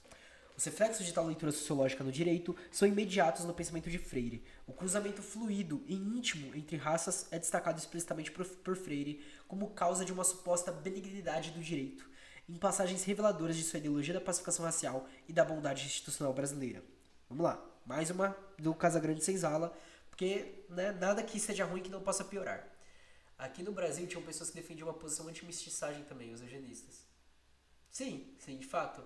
Os reflexos de tal leitura sociológica no direito são imediatos no pensamento de Freire. O cruzamento fluido e íntimo entre raças é destacado explicitamente por Freire como causa de uma suposta benignidade do direito, em passagens reveladoras de sua ideologia da pacificação racial e da bondade institucional brasileira. Vamos lá, mais uma do Casagrande Senzala, porque né, nada que seja ruim que não possa piorar. Aqui no Brasil tinham pessoas que defendiam uma posição anti-mestiçagem também, os eugenistas. Sim, de fato.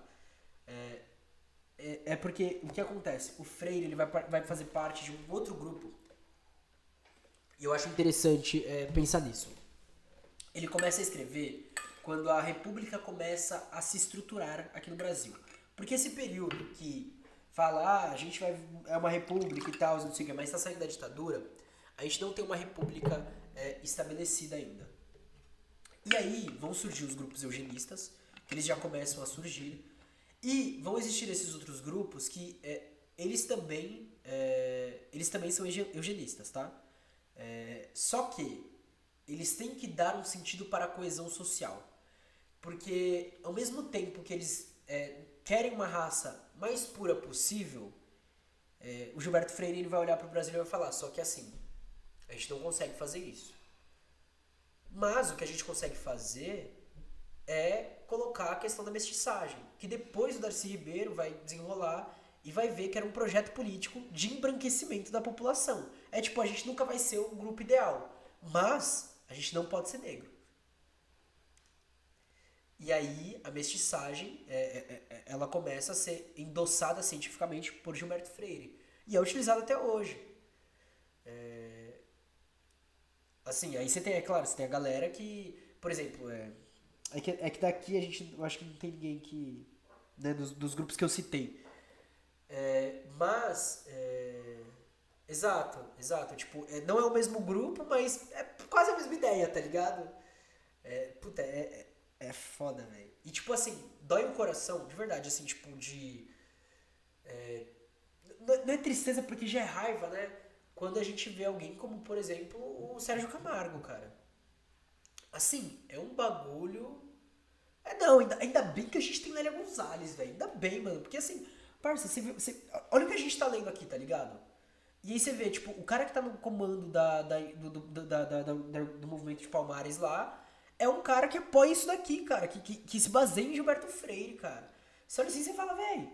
É porque o que acontece? O Freire ele vai fazer parte de um outro grupo. E eu acho interessante pensar nisso. Ele começa a escrever quando a República começa a se estruturar aqui no Brasil. Porque esse período que fala, a gente é uma república e tal, não sei o que, mas está saindo da ditadura, a gente não tem uma república estabelecida ainda. E aí vão surgir os grupos eugenistas, que eles já começam a surgir, e vão existir esses outros grupos que eles também são eugenistas, tá? Só que eles têm que dar um sentido para a coesão social. Porque ao mesmo tempo que eles querem uma raça mais pura possível, o Gilberto Freire ele vai olhar para o Brasil e vai falar, só que assim, a gente não consegue fazer isso. Mas o que a gente consegue fazer é colocar a questão da mestiçagem, que depois o Darcy Ribeiro vai desenrolar e vai ver que era um projeto político de embranquecimento da população. É tipo, a gente nunca vai ser o grupo ideal, mas a gente não pode ser negro. E aí a mestiçagem ela começa a ser endossada cientificamente por Gilberto Freire. E é utilizada até hoje. Assim, aí você tem, é claro, você tem a galera que, por exemplo, que daqui a gente, eu acho que não tem ninguém que, né, dos grupos que eu citei. Exato, tipo, não é o mesmo grupo, mas é quase a mesma ideia, tá ligado? Puta, é foda, velho. E tipo assim, dói o coração, de verdade, assim, tipo, não é tristeza porque já é raiva, né? Quando a gente vê alguém como, por exemplo, o Sérgio Camargo, cara. Assim, é um bagulho. Não, ainda bem que a gente tem Lélia Gonzalez, velho. Ainda bem, mano. Porque assim, parça, olha o que a gente tá lendo aqui, tá ligado? E aí você vê, tipo, o cara que tá no comando do movimento de Palmares lá é um cara que apoia isso daqui, cara. Que se baseia em Gilberto Freire, cara. Você olha assim e você fala, velho,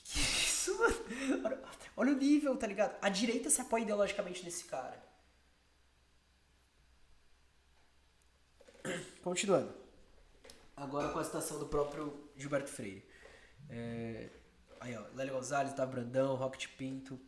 que isso, mano? Olha o nível, tá ligado? A direita se apoia ideologicamente nesse cara. Continuando. Agora com a citação do próprio Gilberto Freire. Aí, ó, Lélia Gonzalez, Otávio Brandão, Rocket Pinto.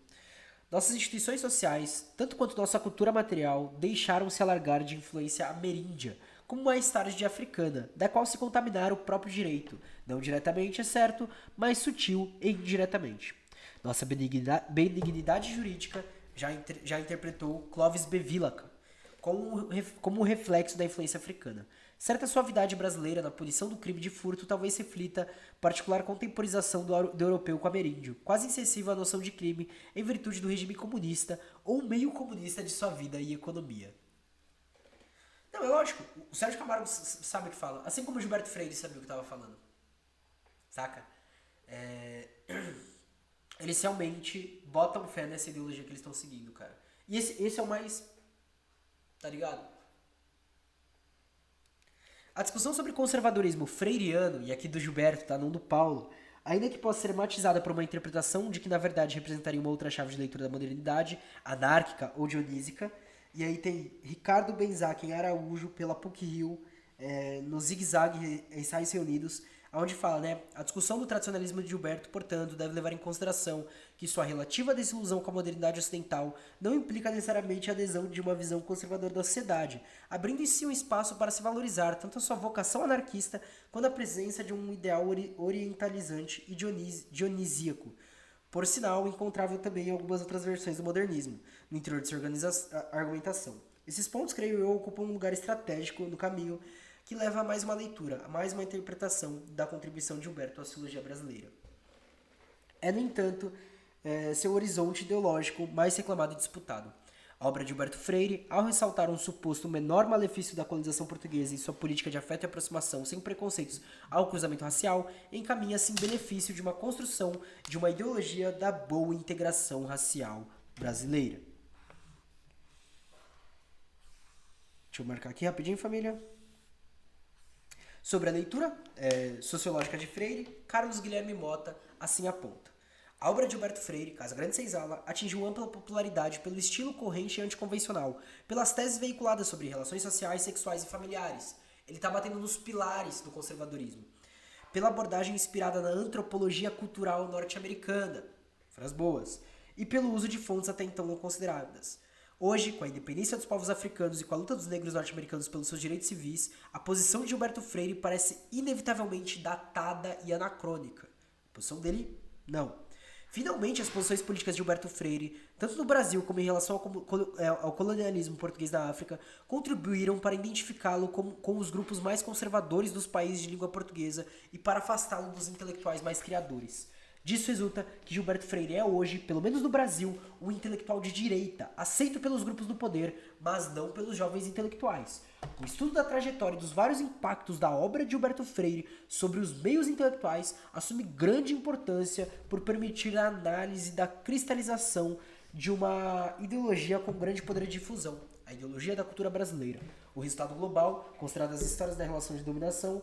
Nossas instituições sociais, tanto quanto nossa cultura material, deixaram se alargar de influência ameríndia, como mais tarde de africana, da qual se contaminara o próprio direito, não diretamente, é certo, mas sutil e indiretamente. Nossa benignidade jurídica já interpretou Clovis Bevilacqua como um reflexo da influência africana. Certa suavidade brasileira na punição do crime de furto talvez reflita particular contemporização do europeu com o ameríndio, quase insensível à noção de crime em virtude do regime comunista ou meio comunista de sua vida e economia. Não, é lógico, o Sérgio Camargo sabe o que fala, assim como o Gilberto Freire sabia o que estava falando. Saca? Eles realmente botam fé nessa ideologia que eles estão seguindo, cara. E esse é o mais... Tá ligado? A discussão sobre conservadorismo freiriano, e aqui do Gilberto, tá, não do Paulo, ainda que possa ser matizada por uma interpretação de que na verdade representaria uma outra chave de leitura da modernidade, anárquica ou dionísica, e aí tem Ricardo Benzac em Araújo, pela PUC-Rio, no Zig Zag Ensaios Reunidos, onde fala, né, a discussão do tradicionalismo de Gilberto, portanto, deve levar em consideração que sua relativa desilusão com a modernidade ocidental não implica necessariamente a adesão de uma visão conservadora da sociedade, abrindo em si um espaço para se valorizar tanto a sua vocação anarquista quanto a presença de um ideal orientalizante e dionisíaco. Por sinal, encontrável também em algumas outras versões do modernismo, no interior de sua argumentação. Esses pontos, creio eu, ocupam um lugar estratégico no caminho que leva a mais uma leitura, a mais uma interpretação da contribuição de Gilberto à sociologia brasileira. No entanto, seu horizonte ideológico mais reclamado e disputado. A obra de Gilberto Freire, ao ressaltar um suposto menor malefício da colonização portuguesa em sua política de afeto e aproximação sem preconceitos ao cruzamento racial, encaminha-se em benefício de uma construção de uma ideologia da boa integração racial brasileira. Deixa eu marcar aqui rapidinho, família. Sobre a leitura sociológica de Freire, Carlos Guilherme Mota assim aponta. A obra de Gilberto Freire, Casa Grande Senzala, atingiu ampla popularidade pelo estilo corrente e anticonvencional, pelas teses veiculadas sobre relações sociais, sexuais e familiares. Ele está batendo nos pilares do conservadorismo. Pela abordagem inspirada na antropologia cultural norte-americana, frases boas, e pelo uso de fontes até então não consideradas. Hoje, com a independência dos povos africanos e com a luta dos negros norte-americanos pelos seus direitos civis, a posição de Gilberto Freire parece inevitavelmente datada e anacrônica. A posição dele, não. Finalmente, as posições políticas de Gilberto Freire, tanto no Brasil como em relação ao colonialismo português da África, contribuíram para identificá-lo com os grupos mais conservadores dos países de língua portuguesa e para afastá-lo dos intelectuais mais criadores. Disso resulta que Gilberto Freire é hoje, pelo menos no Brasil, um intelectual de direita, aceito pelos grupos do poder, mas não pelos jovens intelectuais. O estudo da trajetória e dos vários impactos da obra de Gilberto Freire sobre os meios intelectuais assume grande importância por permitir a análise da cristalização de uma ideologia com grande poder de difusão, a ideologia da cultura brasileira. O resultado global, considerado as histórias da relação de dominação,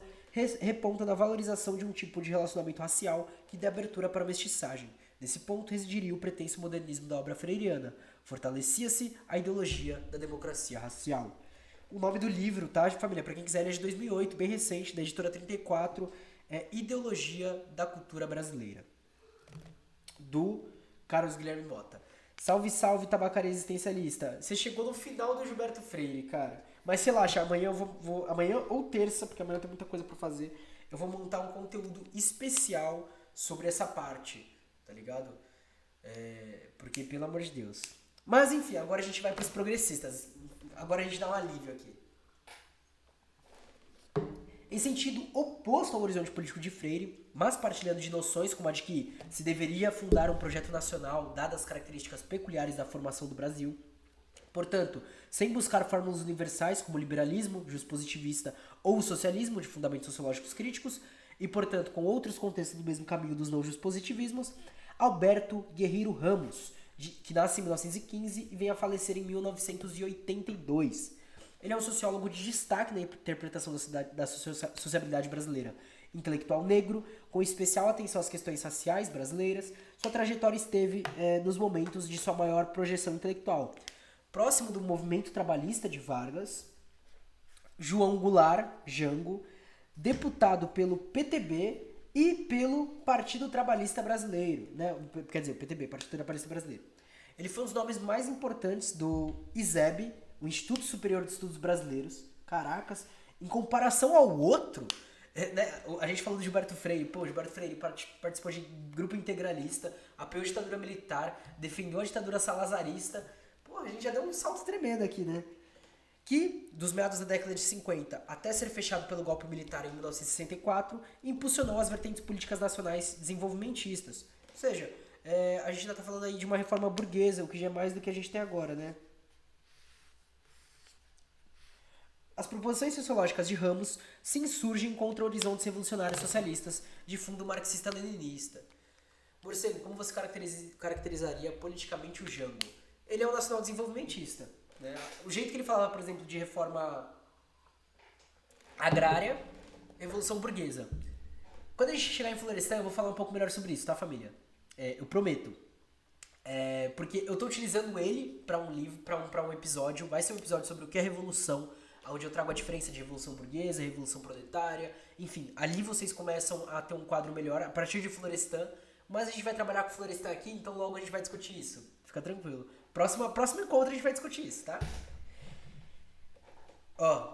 reponta na valorização de um tipo de relacionamento racial que dê abertura para a mestiçagem. Nesse ponto residiria o pretenso modernismo da obra freiriana. Fortalecia-se a ideologia da democracia racial. O nome do livro, tá, família? Para quem quiser, ele é de 2008, bem recente, da editora 34, é Ideologia da Cultura Brasileira, do Carlos Guilherme Mota. Salve, salve, tabacaria existencialista. Você chegou no final do Gilberto Freire, cara. Mas relaxa, amanhã eu vou amanhã ou terça, porque amanhã eu tenho muita coisa pra fazer, eu vou montar um conteúdo especial sobre essa parte, tá ligado? Porque, pelo amor de Deus. Mas, enfim, agora a gente vai pros progressistas. Agora a gente dá um alívio aqui. Em sentido oposto ao horizonte político de Freire, mas partilhando de noções como a de que se deveria fundar um projeto nacional, dadas as características peculiares da formação do Brasil. Portanto, sem buscar fórmulas universais como o liberalismo, juspositivista ou o socialismo de fundamentos sociológicos críticos, e portanto com outros contextos do mesmo caminho dos não juspositivismos, Alberto Guerreiro Ramos, que nasce em 1915 e vem a falecer em 1982. Ele é um sociólogo de destaque na interpretação da sociabilidade brasileira. Intelectual negro, com especial atenção às questões raciais brasileiras, sua trajetória esteve nos momentos de sua maior projeção intelectual. Próximo do movimento trabalhista de Vargas, João Goulart, Jango, deputado pelo PTB e pelo Partido Trabalhista Brasileiro, né? Quer dizer, o PTB, Partido Trabalhista Brasileiro. Ele foi um dos nomes mais importantes do ISEB, o Instituto Superior de Estudos Brasileiros. Caracas, em comparação ao outro, né? A gente falou do Gilberto Freire. Pô, Gilberto Freire participou de grupo integralista, apoiou a ditadura militar, defendeu a ditadura salazarista. Pô, a gente já deu um salto tremendo aqui, né? Que, dos meados da década de 50 até ser fechado pelo golpe militar em 1964, impulsionou as vertentes políticas nacionais desenvolvimentistas. Ou seja, a gente ainda está falando aí de uma reforma burguesa, o que já é mais do que a gente tem agora, né? As proposições sociológicas de Ramos se insurgem contra horizontes revolucionários socialistas de fundo marxista-leninista. Morcego, como você caracterizaria politicamente o Jango? Ele é um nacional desenvolvimentista. Né? O jeito que ele falava, por exemplo, de reforma agrária, revolução burguesa. Quando a gente chegar em Florestan, eu vou falar um pouco melhor sobre isso, tá, família? Eu prometo. Porque eu tô utilizando ele para um livro, para um episódio. Vai ser um episódio sobre o que é revolução, onde eu trago a diferença de revolução burguesa, revolução proletária. Enfim, ali vocês começam a ter um quadro melhor a partir de Florestan. Mas a gente vai trabalhar com Florestan aqui, então logo a gente vai discutir isso. Fica tranquilo. Próximo encontro a gente vai discutir isso, tá?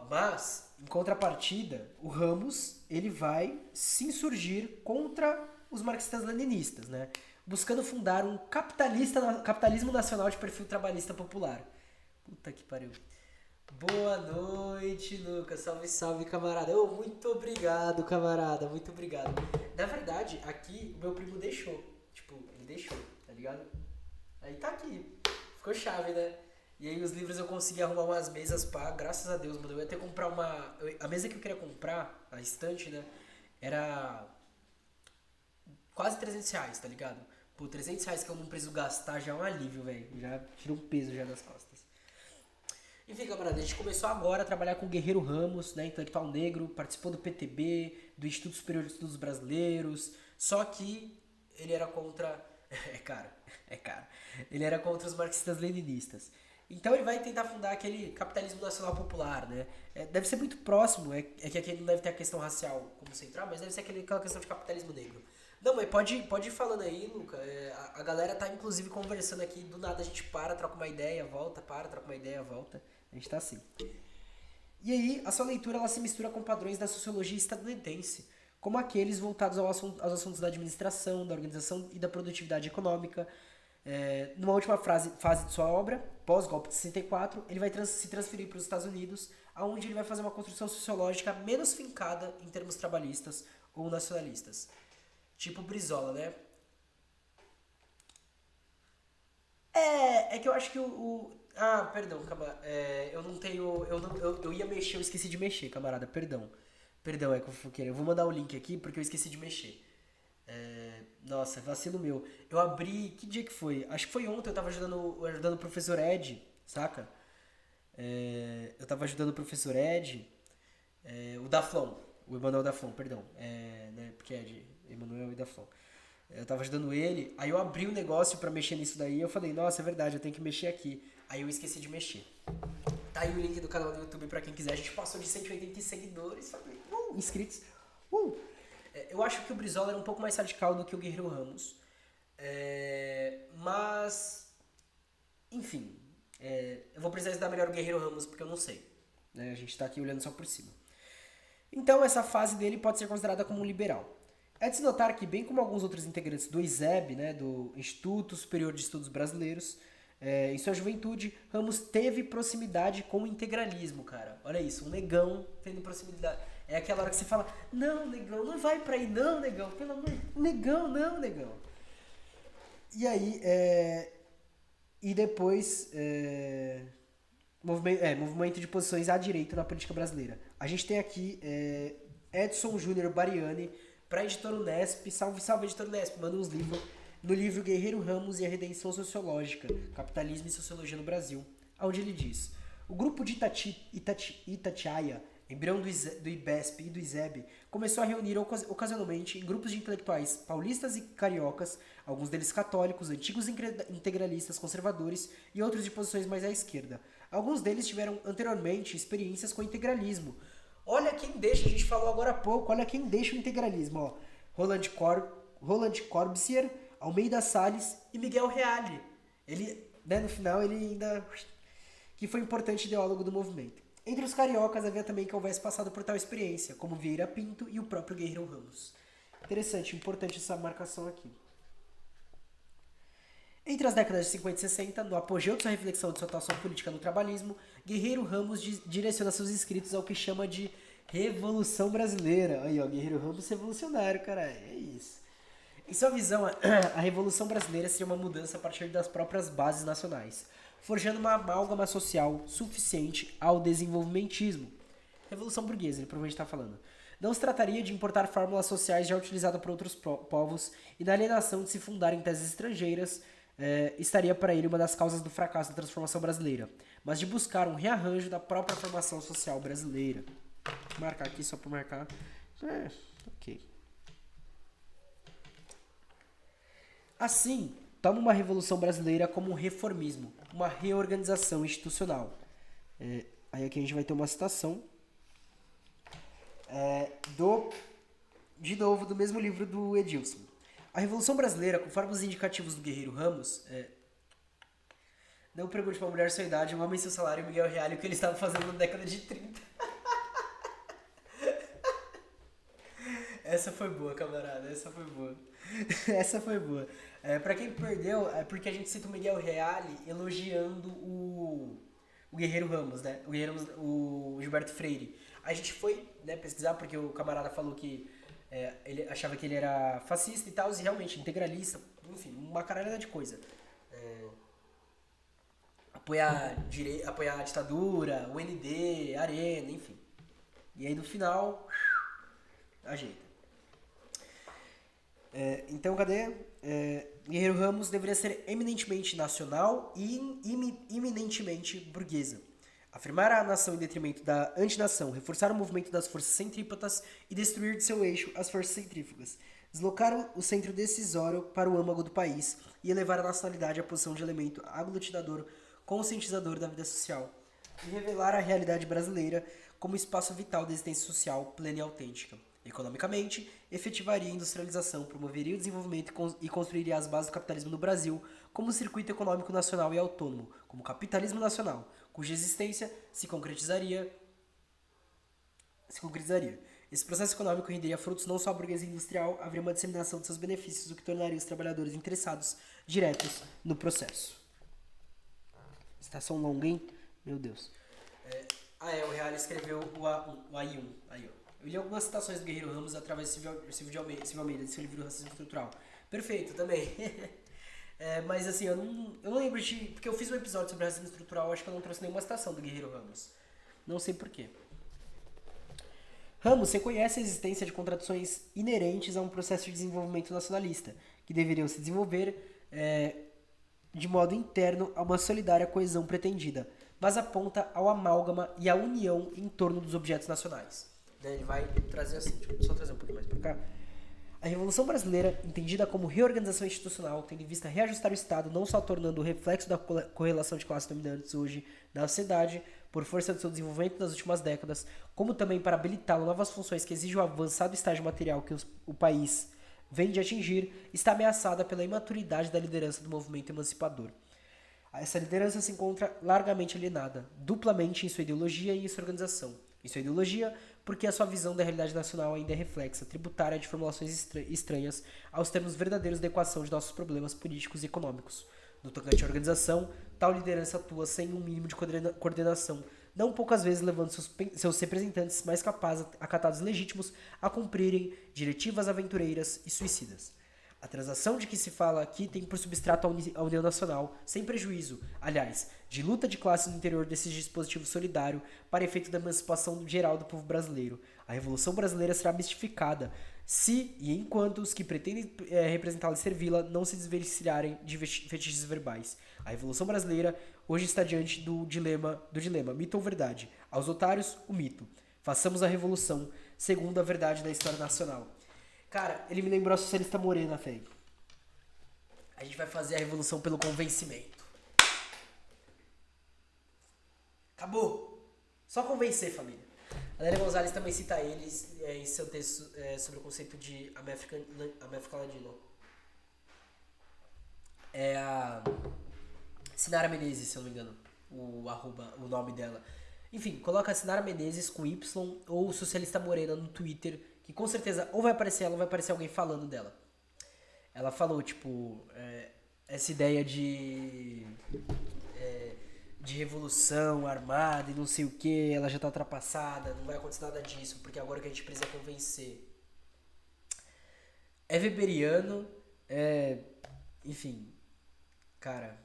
Mas, em contrapartida, o Ramos, ele vai se insurgir contra os marxistas-leninistas, né? Buscando fundar um capitalismo nacional de perfil trabalhista popular. Puta que pariu. Boa noite, Lucas. Salve, salve, camarada. Muito obrigado, camarada. Muito obrigado. Na verdade, aqui o meu primo deixou. Tipo, ele deixou, tá ligado? Aí tá aqui. Ficou chave, né? E aí os livros eu consegui arrumar umas mesas, pá, graças a Deus, mano. Eu ia até comprar uma. A mesa que eu queria comprar, a estante, né? Era quase R$ 300, tá ligado? Pô, R$ 300 que eu não preciso gastar já é um alívio, velho. Já tira um peso já das costas. Enfim, camarada, a gente começou agora a trabalhar com o Guerreiro Ramos, né, intelectual negro, participou do PTB, do Instituto Superior de Estudos Brasileiros, só que ele era contra... É caro, é caro. Ele era contra os marxistas-leninistas. Então ele vai tentar fundar aquele capitalismo nacional popular, né? Deve ser muito próximo, é que aqui não deve ter a questão racial como central, mas deve ser aquela questão de capitalismo negro. Não, mas pode ir falando aí, Luca. A galera tá inclusive conversando aqui, do nada a gente para, troca uma ideia, volta, para, troca uma ideia, volta. A gente tá assim. E aí, a sua leitura ela se mistura com padrões da sociologia estadunidense, como aqueles voltados aos assuntos da administração, da organização e da produtividade econômica. Numa última fase de sua obra, pós-golpe de 64, ele vai se transferir para os Estados Unidos, onde ele vai fazer uma construção sociológica menos fincada em termos trabalhistas ou nacionalistas. Tipo Brizola, né? É que eu acho que perdão, camarada. Eu não tenho. Eu ia mexer, eu esqueci de mexer, camarada. Perdão. Perdão, é que eu vou querer. Eu vou mandar o link aqui porque eu esqueci de mexer. Nossa, vacilo meu. Eu abri. Que dia que foi? Acho que foi ontem, eu tava ajudando o professor Ed, saca? Eu tava ajudando o professor Ed. O Daflon. O Emanuel Daflon, perdão. Né, porque é de Emanuel e Daflon. Eu tava ajudando ele, aí eu abri o negócio pra mexer nisso daí, eu falei, nossa, é verdade, eu tenho que mexer aqui. Aí eu esqueci de mexer. Tá aí o link do canal do YouTube pra quem quiser. A gente passou de 180 seguidores, sabe? Inscritos. Eu acho que o Brizola era um pouco mais radical do que o Guerreiro Ramos. Mas, enfim, eu vou precisar estudar melhor o Guerreiro Ramos porque eu não sei. Né? A gente tá aqui olhando só por cima. Então, essa fase dele pode ser considerada como um liberal. É de se notar que, bem como alguns outros integrantes do ISEB, né, do Instituto Superior de Estudos Brasileiros, em sua juventude, Ramos teve proximidade com o integralismo, cara. Olha isso, um negão tendo proximidade. É aquela hora que você fala, não, negão, não vai pra aí, não, negão, pelo amor de Deus, negão, não, negão. E aí, e depois, movimento de posições à direita na política brasileira. A gente tem aqui Edson Júnior Bariani, para a editora Unesp, salve editora Unesp, manda uns livros, no livro Guerreiro Ramos e a Redenção Sociológica, Capitalismo e Sociologia no Brasil, onde ele diz, o grupo de Itatiaia, embrião do IBESP e do ISEB, começou a reunir ocasionalmente em grupos de intelectuais paulistas e cariocas, alguns deles católicos, antigos integralistas conservadores e outros de posições mais à esquerda. Alguns deles tiveram anteriormente experiências com integralismo. Olha quem deixa, a gente falou agora há pouco, olha quem deixa o integralismo, ó. Roland Corbusier, Almeida Salles e Miguel Reale. Ele, né, no final, ele ainda... que foi importante ideólogo do movimento. Entre os cariocas havia também quem houvesse passado por tal experiência, como Vieira Pinto e o próprio Guerreiro Ramos. Interessante, importante essa marcação aqui. Entre as décadas de 50 e 60, no apogeu de sua reflexão de sua atuação política no trabalhismo, Guerreiro Ramos direciona seus escritos ao que chama de Revolução Brasileira. Aí, ó, Guerreiro Ramos revolucionário, cara, é isso. Em sua visão, a Revolução Brasileira seria uma mudança a partir das próprias bases nacionais, forjando uma amálgama social suficiente ao desenvolvimentismo. Revolução burguesa, ele provavelmente está falando. Não se trataria de importar fórmulas sociais já utilizadas por outros povos e na alienação de se fundar em teses estrangeiras, estaria para ele uma das causas do fracasso da transformação brasileira, mas de buscar um rearranjo da própria formação social brasileira. Vou marcar aqui só para marcar. Ok. Assim, toma uma revolução brasileira como um reformismo, uma reorganização institucional. Aí aqui a gente vai ter uma citação de novo, do mesmo livro do Edilson. A Revolução Brasileira, conforme os indicativos do Guerreiro Ramos, não pergunte pra mulher sua idade, um homem seu salário e Miguel Reale o que ele estava fazendo na década de 30. Essa foi boa, camarada, essa foi boa. Essa foi boa. Pra quem perdeu, é porque a gente cita o Miguel Reale elogiando o Guerreiro Ramos, né? O Gilberto Freire. A gente foi, né, pesquisar porque o camarada falou que ele achava que ele era fascista e tal, e realmente integralista, enfim, uma caralhada de coisa. apoiar a ditadura, o ND, Arena, enfim. E aí no final, ajeita. Então, cadê? Guerreiro Ramos deveria ser eminentemente nacional e iminentemente burguesa. Afirmar a nação em detrimento da antinação, reforçar o movimento das forças centrípetas e destruir de seu eixo as forças centrífugas. Deslocar o centro decisório para o âmago do país e elevar a nacionalidade à posição de elemento aglutinador, conscientizador da vida social. E revelar a realidade brasileira como espaço vital da existência social plena e autêntica. Economicamente, efetivaria a industrialização, promoveria o desenvolvimento e construiria as bases do capitalismo no Brasil como um circuito econômico nacional e autônomo, como capitalismo nacional, cuja existência se concretizaria. Esse processo econômico renderia frutos não só à burguesia industrial, haveria uma disseminação de seus benefícios, o que tornaria os trabalhadores interessados diretos no processo. Citação longa, hein? Meu Deus. O Real escreveu o AI1. Aí, ó. Eu li algumas citações do Guerreiro Ramos através de Silvio Almeida, de seu livro Racismo Estrutural. Perfeito, também. Mas assim, eu não lembro de... Porque eu fiz um episódio sobre racismo estrutural, acho que eu não trouxe nenhuma citação do Guerreiro Ramos. Não sei porquê. Ramos reconhece a existência de contradições inerentes a um processo de desenvolvimento nacionalista, que deveriam se desenvolver de modo interno a uma solidária coesão pretendida, mas aponta ao amálgama e à união em torno dos objetos nacionais. Ele vai trazer assim, só trazer um pouquinho mais para cá. A Revolução Brasileira, entendida como reorganização institucional, tendo em vista reajustar o Estado, não só tornando o reflexo da correlação de classes dominantes hoje na sociedade, por força do seu desenvolvimento nas últimas décadas, como também para habilitá-lo a novas funções que exigem o avançado estágio material que o país vem de atingir, está ameaçada pela imaturidade da liderança do movimento emancipador. Essa liderança se encontra largamente alienada, duplamente em sua ideologia e em sua organização. Em sua ideologia, porque a sua visão da realidade nacional ainda é reflexa, tributária de formulações estranhas aos termos verdadeiros da equação de nossos problemas políticos e econômicos. No tocante à organização, tal liderança atua sem um mínimo de coordenação, não poucas vezes levando seus representantes mais capazes, acatados legítimos, a cumprirem diretivas aventureiras e suicidas. A transação de que se fala aqui tem por substrato a União Nacional, sem prejuízo, aliás, de luta de classe no interior desse dispositivo solidário para efeito da emancipação geral do povo brasileiro. A Revolução Brasileira será mistificada se e enquanto os que pretendem representá-la e servi-la não se desvencilharem de fetiches verbais. A Revolução Brasileira hoje está diante do dilema mito ou verdade. Aos otários, o mito. Façamos a revolução segundo a verdade da história nacional. Cara, ele me lembrou a Socialista Morena, velho. A gente vai fazer a revolução pelo convencimento. Acabou. Só convencer, família. A Lélia Gonzalez também cita eles em seu texto sobre o conceito de América Latino. É a Sinara Menezes, se eu não me engano, o nome dela. Enfim, coloca a Sinara Menezes com Y ou Socialista Morena no Twitter, que com certeza ou vai aparecer ela ou vai aparecer alguém falando dela. Ela falou, tipo, essa ideia de revolução armada e não sei o que, ela já tá ultrapassada, não vai acontecer nada disso, porque agora o que a gente precisa é convencer. É weberiano, enfim, cara.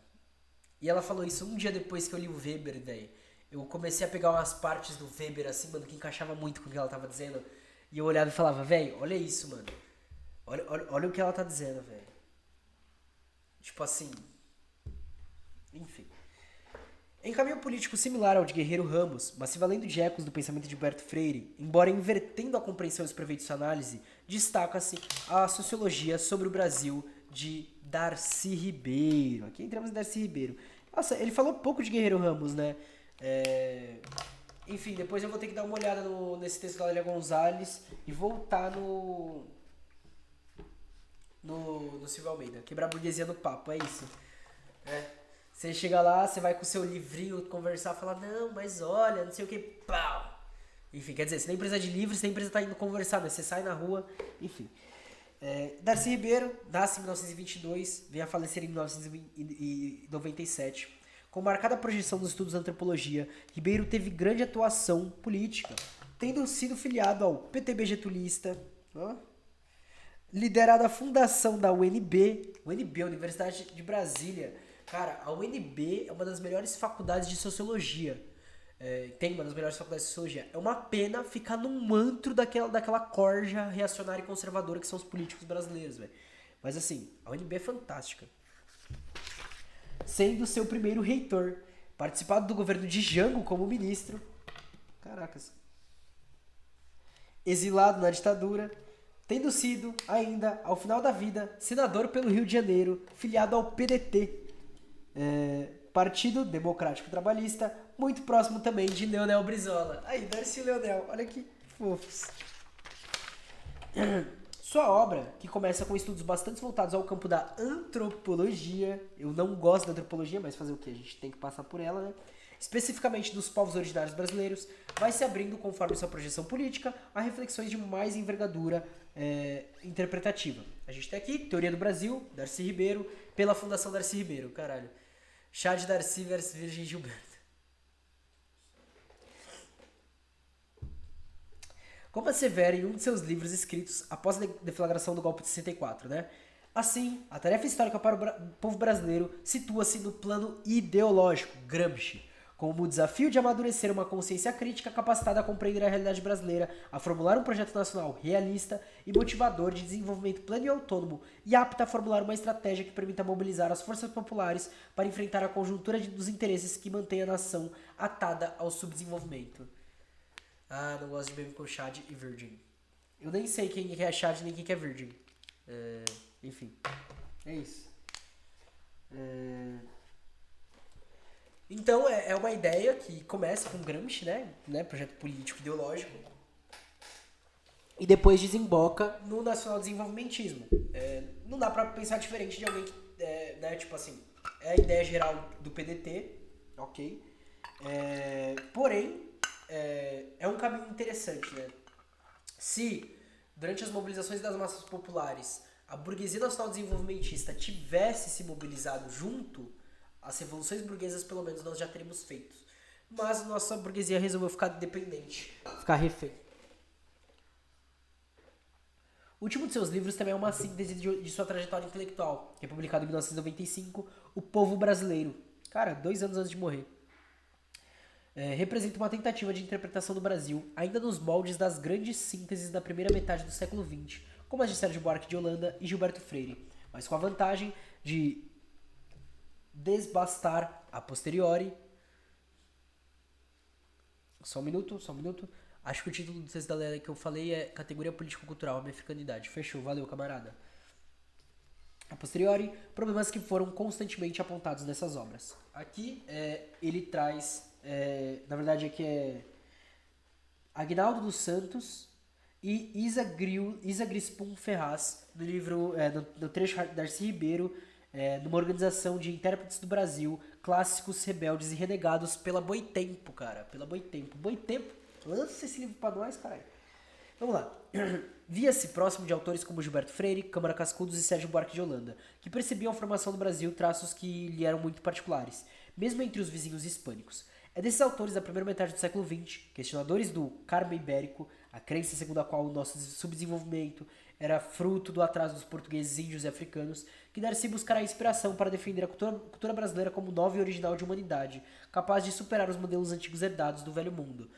E ela falou isso um dia depois que eu li o Weber, velho. Eu comecei a pegar umas partes do Weber, assim, mano, que encaixava muito com o que ela tava dizendo. E eu olhava e falava, velho, olha isso, mano. Olha o que ela tá dizendo, velho. Tipo assim. Enfim. Em caminho político similar ao de Guerreiro Ramos, mas se valendo de ecos do pensamento de Humberto Freire, embora invertendo a compreensão e os proveitos de análise, destaca-se a sociologia sobre o Brasil de Darcy Ribeiro. Aqui entramos em Darcy Ribeiro. Nossa, ele falou pouco de Guerreiro Ramos, né? Enfim, depois eu vou ter que dar uma olhada nesse texto da Lélia Gonzalez e voltar no Silvio Almeida. Quebrar a burguesia no papo, é isso. Você chega lá, você vai com o seu livrinho conversar, falar, não, mas olha, não sei o que, pau. Enfim, quer dizer, você nem precisa de livro, você nem precisa estar indo conversar, né? Você sai na rua, enfim. Darcy Ribeiro, nasce em 1922, vem a falecer em 1997. Com marcada projeção nos estudos de antropologia, Ribeiro teve grande atuação política, tendo sido filiado ao PTB getulista, liderado a fundação da UNB, Universidade de Brasília, Cara, a UNB é uma das melhores faculdades de sociologia. Tem uma das melhores faculdades de sociologia. É uma pena ficar num antro daquela corja reacionária e conservadora que são os políticos brasileiros, velho. Mas assim, a UNB é fantástica. Sendo seu primeiro reitor, participado do governo de Jango como ministro. Caracas. Exilado na ditadura, tendo sido, ainda, ao final da vida, senador pelo Rio de Janeiro, filiado ao PDT, Partido Democrático Trabalhista, muito próximo também de Leonel Brizola. Aí, Darcy e Leonel, olha que fofos. Sua obra, que começa com estudos bastante voltados ao campo da antropologia, eu não gosto da antropologia, mas fazer o que? A gente tem que passar por ela, né? Especificamente dos povos originários brasileiros, vai se abrindo, conforme sua projeção política, a reflexões de mais envergadura interpretativa. A gente tem aqui Teoria do Brasil, Darcy Ribeiro, pela Fundação Darcy Ribeiro, caralho. Chá de Darcy versus Virgem Gilberto. Como assevera em um de seus livros escritos após a deflagração do golpe de 64, né? Assim, a tarefa histórica para o povo brasileiro situa-se no plano ideológico, Gramsci, como o desafio de amadurecer uma consciência crítica capacitada a compreender a realidade brasileira, a formular um projeto nacional realista e motivador de desenvolvimento pleno e autônomo e apta a formular uma estratégia que permita mobilizar as forças populares para enfrentar a conjuntura dos interesses que mantém a nação atada ao subdesenvolvimento. Ah, não gosto de meme com Chad e Virgin. Eu nem sei quem é Chad nem quem é Virgin. Enfim, é isso. Então, é uma ideia que começa com Gramsci, né? Projeto político ideológico. E depois desemboca no nacional-desenvolvimentismo. Não dá pra pensar diferente de alguém que, né? Tipo assim, é a ideia geral do PDT, ok? Porém, é um caminho interessante, né? Se, durante as mobilizações das massas populares, a burguesia nacional desenvolvimentista tivesse se mobilizado junto, as revoluções burguesas pelo menos nós já teríamos feito. Mas a nossa burguesia resolveu ficar dependente, ficar refém. O último de seus livros também é uma síntese de sua trajetória intelectual, que é publicado em 1995, O Povo Brasileiro. Cara, 2 anos antes de morrer. Representa uma tentativa de interpretação do Brasil, ainda nos moldes das grandes sínteses da primeira metade do século XX, como as de Sérgio Buarque de Holanda e Gilberto Freire, mas com a vantagem de desbastar a posteriori. Só um minuto. Acho que o título do texto da lei que eu falei é Categoria Político-Cultural, minha africanidade. Fechou, valeu, camarada. A posteriori, problemas que foram constantemente apontados nessas obras. Aqui ele traz, na verdade aqui é Aguinaldo dos Santos e Isa Grispum Ferraz, no livro, no trecho Darcy Ribeiro, numa organização de intérpretes do Brasil, clássicos, rebeldes e renegados pela Boitempo, cara. Pela Boitempo. Boitempo, lança esse livro pra nós, caralho. Vamos lá. Via-se próximo de autores como Gilberto Freire, Câmara Cascudos e Sérgio Buarque de Holanda, que percebiam a formação do Brasil traços que lhe eram muito particulares, mesmo entre os vizinhos hispânicos. É desses autores da primeira metade do século XX, questionadores do Carmo Ibérico, a crença segundo a qual o nosso subdesenvolvimento era fruto do atraso dos portugueses, índios e africanos, que Darcy buscará inspiração para defender a cultura brasileira como nova e original de humanidade, capaz de superar os modelos antigos herdados do velho mundo.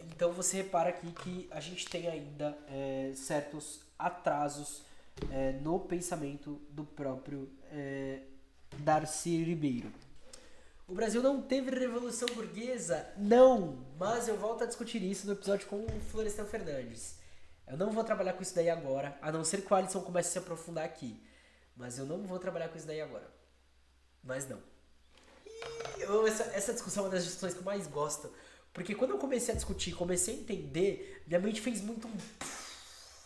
Então você repara aqui que a gente tem ainda certos atrasos no pensamento do próprio Darcy Ribeiro. O Brasil não teve revolução burguesa? Não! Mas eu volto a discutir isso no episódio com o Florestan Fernandes. Eu não vou trabalhar com isso daí agora, a não ser que o Alisson comece a se aprofundar aqui. Mas eu não vou trabalhar com isso daí agora. Mas não. Essa discussão é uma das discussões que eu mais gosto. Porque quando eu comecei a discutir, comecei a entender, minha mente fez muito um...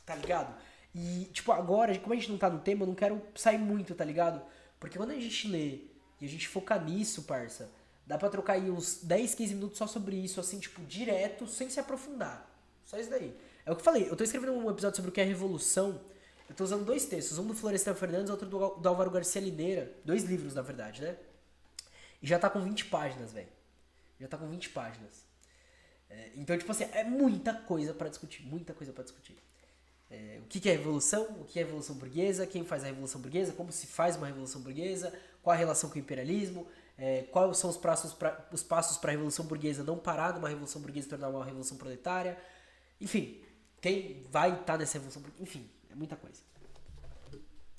Tá ligado? E, tipo, agora, como a gente não tá no tema, eu não quero sair muito, tá ligado? Porque quando a gente lê e a gente foca nisso, parça, dá pra trocar aí uns 10, 15 minutos só sobre isso, assim, tipo, direto, sem se aprofundar. Só isso daí. É o que eu falei, eu tô escrevendo um episódio sobre o que é revolução. Eu tô usando 2 textos, um do Florestan Fernandes, outro do Álvaro Garcia Lineira. 2 livros, na verdade, né? E já tá com 20 páginas, velho. Já tá com 20 páginas. Então, tipo assim, é muita coisa pra discutir. Muita coisa pra discutir. O que é revolução, o que é revolução burguesa, quem faz a revolução burguesa, como se faz uma revolução burguesa, qual a relação com o imperialismo, quais são os passos para a revolução burguesa não parar numa revolução burguesa e tornar uma revolução proletária. Enfim, quem vai estar nessa revolução burguesa. Enfim, é muita coisa.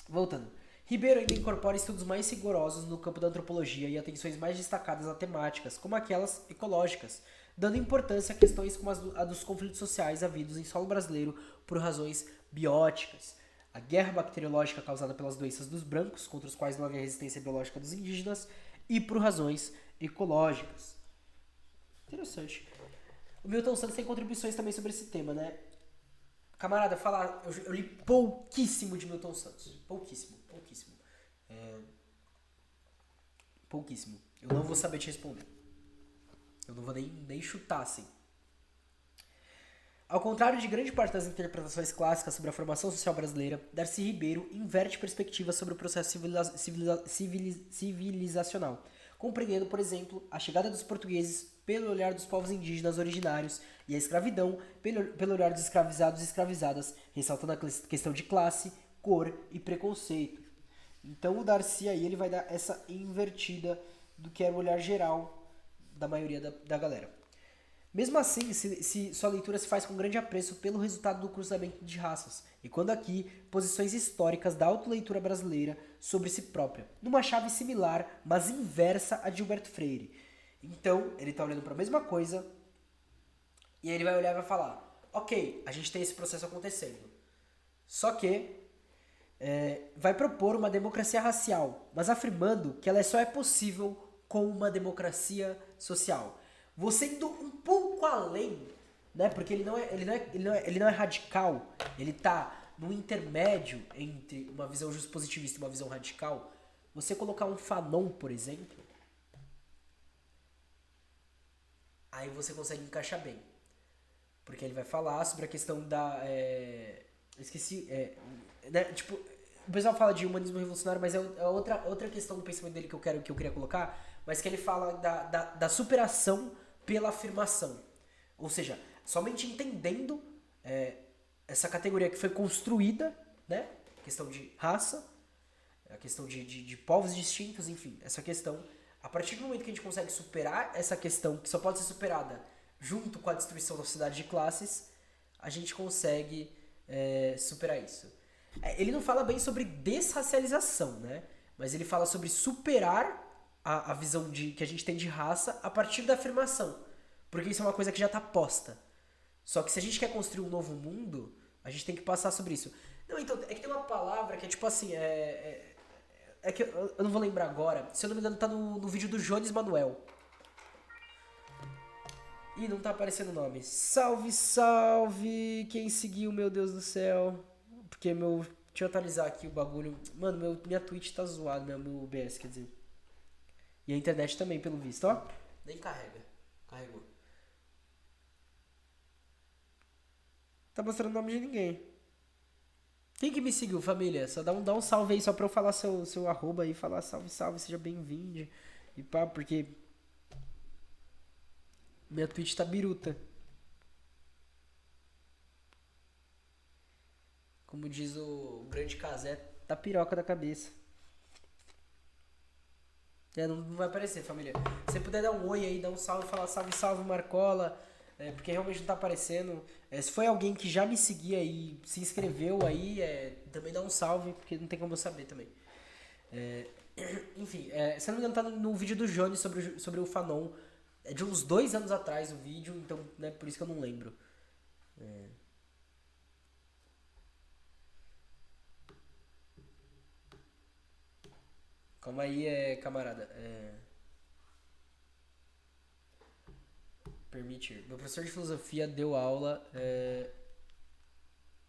Voltando. Ribeiro ainda incorpora estudos mais rigorosos no campo da antropologia e atenções mais destacadas a temáticas, como aquelas ecológicas, dando importância a questões como a dos conflitos sociais havidos em solo brasileiro por razões bióticas, a guerra bacteriológica causada pelas doenças dos brancos, contra os quais não havia resistência biológica dos indígenas, e por razões ecológicas. Interessante. O Milton Santos tem contribuições também sobre esse tema, né? Camarada, falar, eu li pouquíssimo de Milton Santos. Pouquíssimo. Pouquíssimo. Eu não vou saber te responder. Eu não vou nem chutar, assim. Ao contrário de grande parte das interpretações clássicas sobre a formação social brasileira, Darcy Ribeiro inverte perspectivas sobre o processo civilizacional, compreendendo, por exemplo, a chegada dos portugueses pelo olhar dos povos indígenas originários e a escravidão pelo olhar dos escravizados e escravizadas, ressaltando a questão de classe, cor e preconceito. Então o Darcy aí ele vai dar essa invertida do que era o olhar geral da maioria da galera. Mesmo assim, sua leitura se faz com grande apreço pelo resultado do cruzamento de raças, e quando aqui, posições históricas da autoleitura brasileira sobre si própria, numa chave similar, mas inversa a de Gilberto Freire. Então, ele está olhando para a mesma coisa, e aí ele vai olhar e vai falar, ok, a gente tem esse processo acontecendo, só que vai propor uma democracia racial, mas afirmando que ela só é possível com uma democracia social. Você indo um pouco além, né? Porque ele não é radical, ele tá no intermédio entre uma visão justpositivista e uma visão radical. Você colocar um Fanon, por exemplo, aí você consegue encaixar bem. Porque ele vai falar sobre a questão da... esqueci... né? Tipo, o pessoal fala de humanismo revolucionário, mas é outra questão do pensamento dele que eu queria colocar, mas que ele fala da superação pela afirmação. Ou seja, somente entendendo essa categoria que foi construída, né? A questão de raça, a questão de povos distintos, enfim, essa questão. A partir do momento que a gente consegue superar essa questão, que só pode ser superada junto com a destruição da sociedade de classes, a gente consegue superar isso. Ele não fala bem sobre desracialização, né? Mas ele fala sobre superar a visão que a gente tem de raça a partir da afirmação. Porque isso é uma coisa que já está posta. Só que se a gente quer construir um novo mundo, a gente tem que passar sobre isso. Não, então, é que tem uma palavra que é tipo assim, é que eu não vou lembrar agora. Se eu não me engano, tá no vídeo do Jones Manuel. Ih, não tá aparecendo o nome. Salve, salve! Quem seguiu, meu Deus do céu. Porque deixa eu atualizar aqui o bagulho. Mano, minha Twitch tá zoada, meu OBS, quer dizer. E a internet também, pelo visto, ó. Nem carrega. Carregou. Tá mostrando o nome de ninguém. Quem que me seguiu, família? Só dá um salve aí, só pra eu falar seu arroba aí, falar salve, salve, seja bem-vindo. E pá, porque minha Twitch tá biruta. Como diz o grande Casé, tá piroca da cabeça. Não vai aparecer, família. Se você puder dar um oi aí, dar um salve, falar salve, salve, Marcola. Porque realmente não tá aparecendo. Se foi alguém que já me seguia e se inscreveu aí, também dá um salve, porque não tem como eu saber também. Enfim, se não me engano, tá no vídeo do Johnny sobre o Fanon. É de uns 2 anos atrás o vídeo, então, né, por isso que eu não lembro. Calma aí, camarada. Permitir. Meu professor de filosofia deu aula.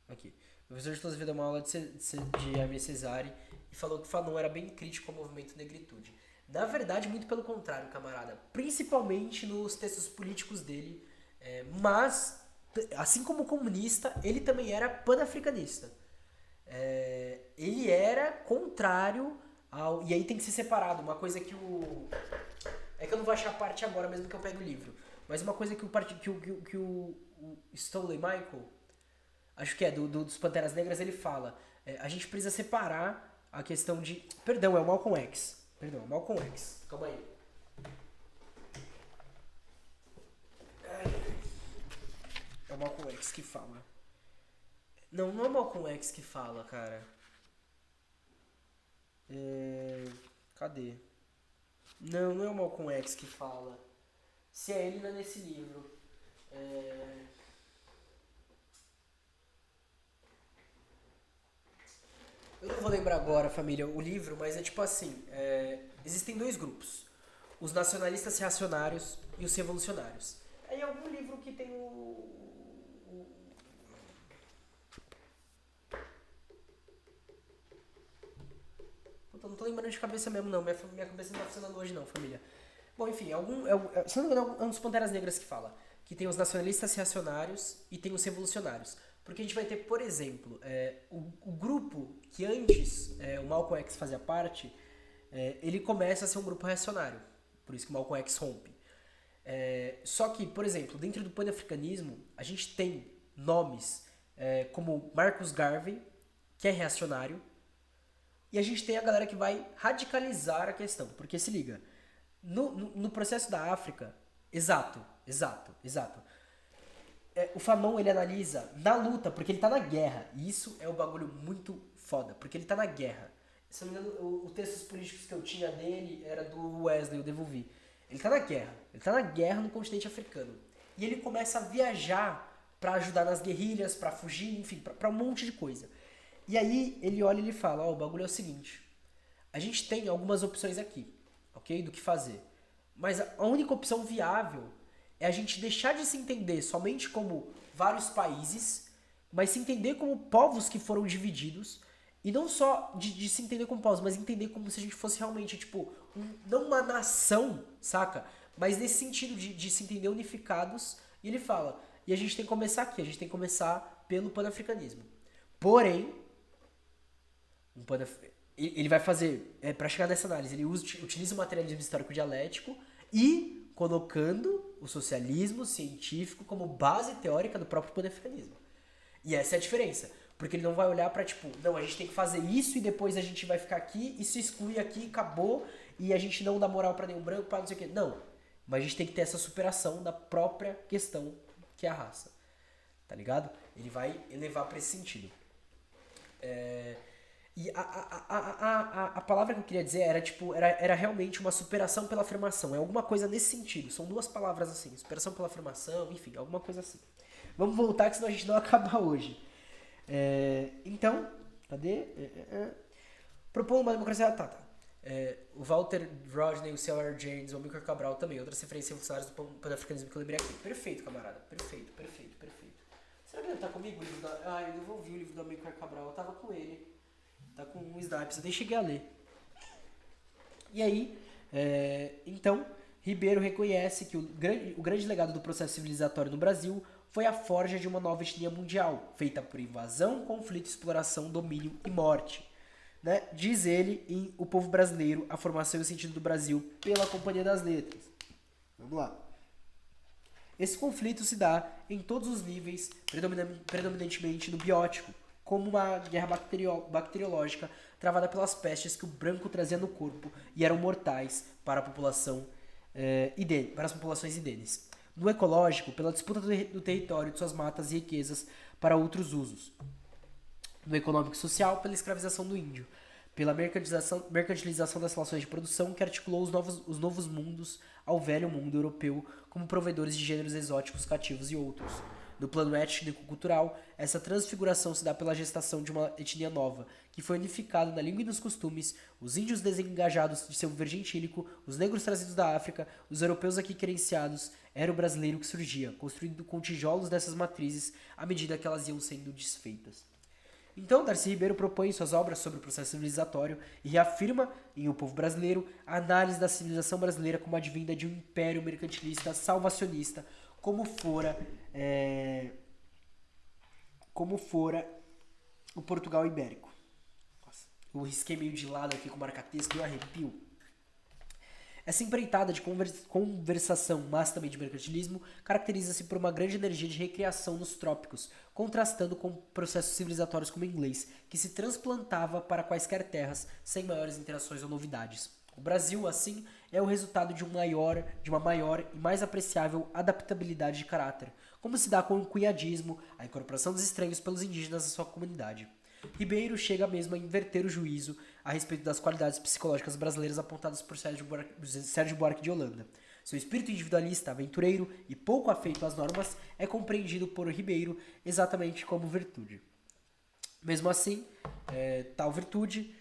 Aqui. Meu professor de filosofia deu uma aula de Aimé Césaire e falou que Fanon era bem crítico ao movimento negritude. Na verdade, muito pelo contrário, camarada. Principalmente nos textos políticos dele. Mas, assim como comunista, ele também era panafricanista. Ele era contrário ao... E aí tem que ser separado. Uma coisa que o... É que eu não vou achar a parte agora, mesmo que eu pegue o livro. Mas uma coisa que o Stanley Michael... acho que é, dos Panteras Negras, ele fala, a gente precisa separar a questão de... Perdão, é o Malcolm X. Perdão, é o Malcolm X. Calma aí. É o Malcolm X que fala. Não, não é o Malcolm X que fala, cara. Cadê? Não, não é o Malcolm X que fala. Se é ele, não é nesse livro. Eu não vou lembrar agora, família, o livro, mas é tipo assim: existem dois grupos: os nacionalistas reacionários e os revolucionários. Aí algum livro que tem Puta, não tô lembrando de cabeça mesmo, não. Minha cabeça não tá funcionando hoje, não, família. Bom, enfim, se não me engano, é um dos Panteras Negras que fala que tem os nacionalistas reacionários e tem os revolucionários. Porque a gente vai ter, por exemplo, o grupo que antes o Malcolm X fazia parte, ele começa a ser um grupo reacionário. Por isso que o Malcolm X rompe. Só que, por exemplo, dentro do panafricanismo, a gente tem nomes como Marcus Garvey, que é reacionário, e a gente tem a galera que vai radicalizar a questão. Porque se liga, no processo da África, exato. O Fanon, ele analisa na luta, porque ele tá na guerra. E isso é um bagulho muito foda, porque ele tá na guerra. Se não me engano, os textos políticos que eu tinha dele era do Wesley, eu devolvi. Ele tá na guerra. Ele tá na guerra no continente africano. E ele começa a viajar pra ajudar nas guerrilhas, pra fugir, enfim, pra um monte de coisa. E aí ele olha e ele fala, o bagulho é o seguinte, a gente tem algumas opções aqui, ok? Do que fazer. Mas a única opção viável é a gente deixar de se entender somente como vários países, mas se entender como povos que foram divididos, e não só de se entender como povos, mas entender como se a gente fosse realmente, tipo, não uma nação, saca? Mas nesse sentido de se entender unificados, e ele fala, e a gente tem que começar aqui, a gente tem que começar pelo panafricanismo. Porém, ele vai fazer, para chegar nessa análise, ele utiliza o materialismo histórico dialético e colocando o socialismo científico como base teórica do próprio panafricanismo. E essa é a diferença, porque ele não vai olhar pra tipo, não, a gente tem que fazer isso e depois a gente vai ficar aqui, isso exclui aqui, acabou, e a gente não dá moral pra nenhum branco, pra não sei o quê. Não, mas a gente tem que ter essa superação da própria questão que é a raça, tá ligado? Ele vai elevar pra esse sentido. E a palavra que eu queria dizer era tipo, era realmente uma superação pela afirmação. É alguma coisa nesse sentido. São duas palavras assim, superação pela afirmação, enfim, alguma coisa assim. Vamos voltar que senão a gente não acaba hoje. Então, cadê? Propondo uma democracia. Tá. O Walter Rodney, o C.L.R. James, o Amílcar Cabral também, outras referências revolucionárias do panafricanismo que eu lembrei aqui. Perfeito, camarada. Perfeito. Será que ele tá comigo? Eu não vou ouvir o livro do Amílcar Cabral, eu tava com ele. Tá com um snipes, eu nem cheguei a ler. E aí, então, Ribeiro reconhece que o grande legado do processo civilizatório no Brasil foi a forja de uma nova etnia mundial, feita por invasão, conflito, exploração, domínio e morte. Né? Diz ele em O Povo Brasileiro, a formação e o sentido do Brasil pela Companhia das Letras. Vamos lá. Esse conflito se dá em todos os níveis, predominantemente no biótico, como uma guerra bacteriológica travada pelas pestes que o branco trazia no corpo e eram mortais para a população para as populações indígenas. No ecológico, pela disputa do território de suas matas e riquezas para outros usos. No econômico e social, pela escravização do índio. Pela mercantilização das relações de produção que articulou os novos mundos ao velho mundo europeu como provedores de gêneros exóticos, cativos e outros. No plano étnico-cultural, essa transfiguração se dá pela gestação de uma etnia nova, que foi unificada na língua e nos costumes, os índios desengajados de seu viver gentílico, os negros trazidos da África, os europeus aqui querenciados, era o brasileiro que surgia, construído com tijolos dessas matrizes à medida que elas iam sendo desfeitas. Então, Darcy Ribeiro propõe em suas obras sobre o processo civilizatório e reafirma em O Povo Brasileiro a análise da civilização brasileira como advinda de um império mercantilista salvacionista, como fora o Portugal Ibérico. Nossa, eu risquei meio de lado aqui com o marca-texto, deu arrepio. Essa empreitada de conversação, mas também de mercantilismo, caracteriza-se por uma grande energia de recriação nos trópicos, contrastando com processos civilizatórios como o inglês, que se transplantava para quaisquer terras sem maiores interações ou novidades. O Brasil, assim, é o resultado de uma maior e mais apreciável adaptabilidade de caráter, como se dá com o cunhadismo, a incorporação dos estranhos pelos indígenas à sua comunidade. Ribeiro chega mesmo a inverter o juízo a respeito das qualidades psicológicas brasileiras apontadas por Sérgio Buarque de Holanda. Seu espírito individualista, aventureiro e pouco afeito às normas é compreendido por Ribeiro exatamente como virtude. Mesmo assim, tal virtude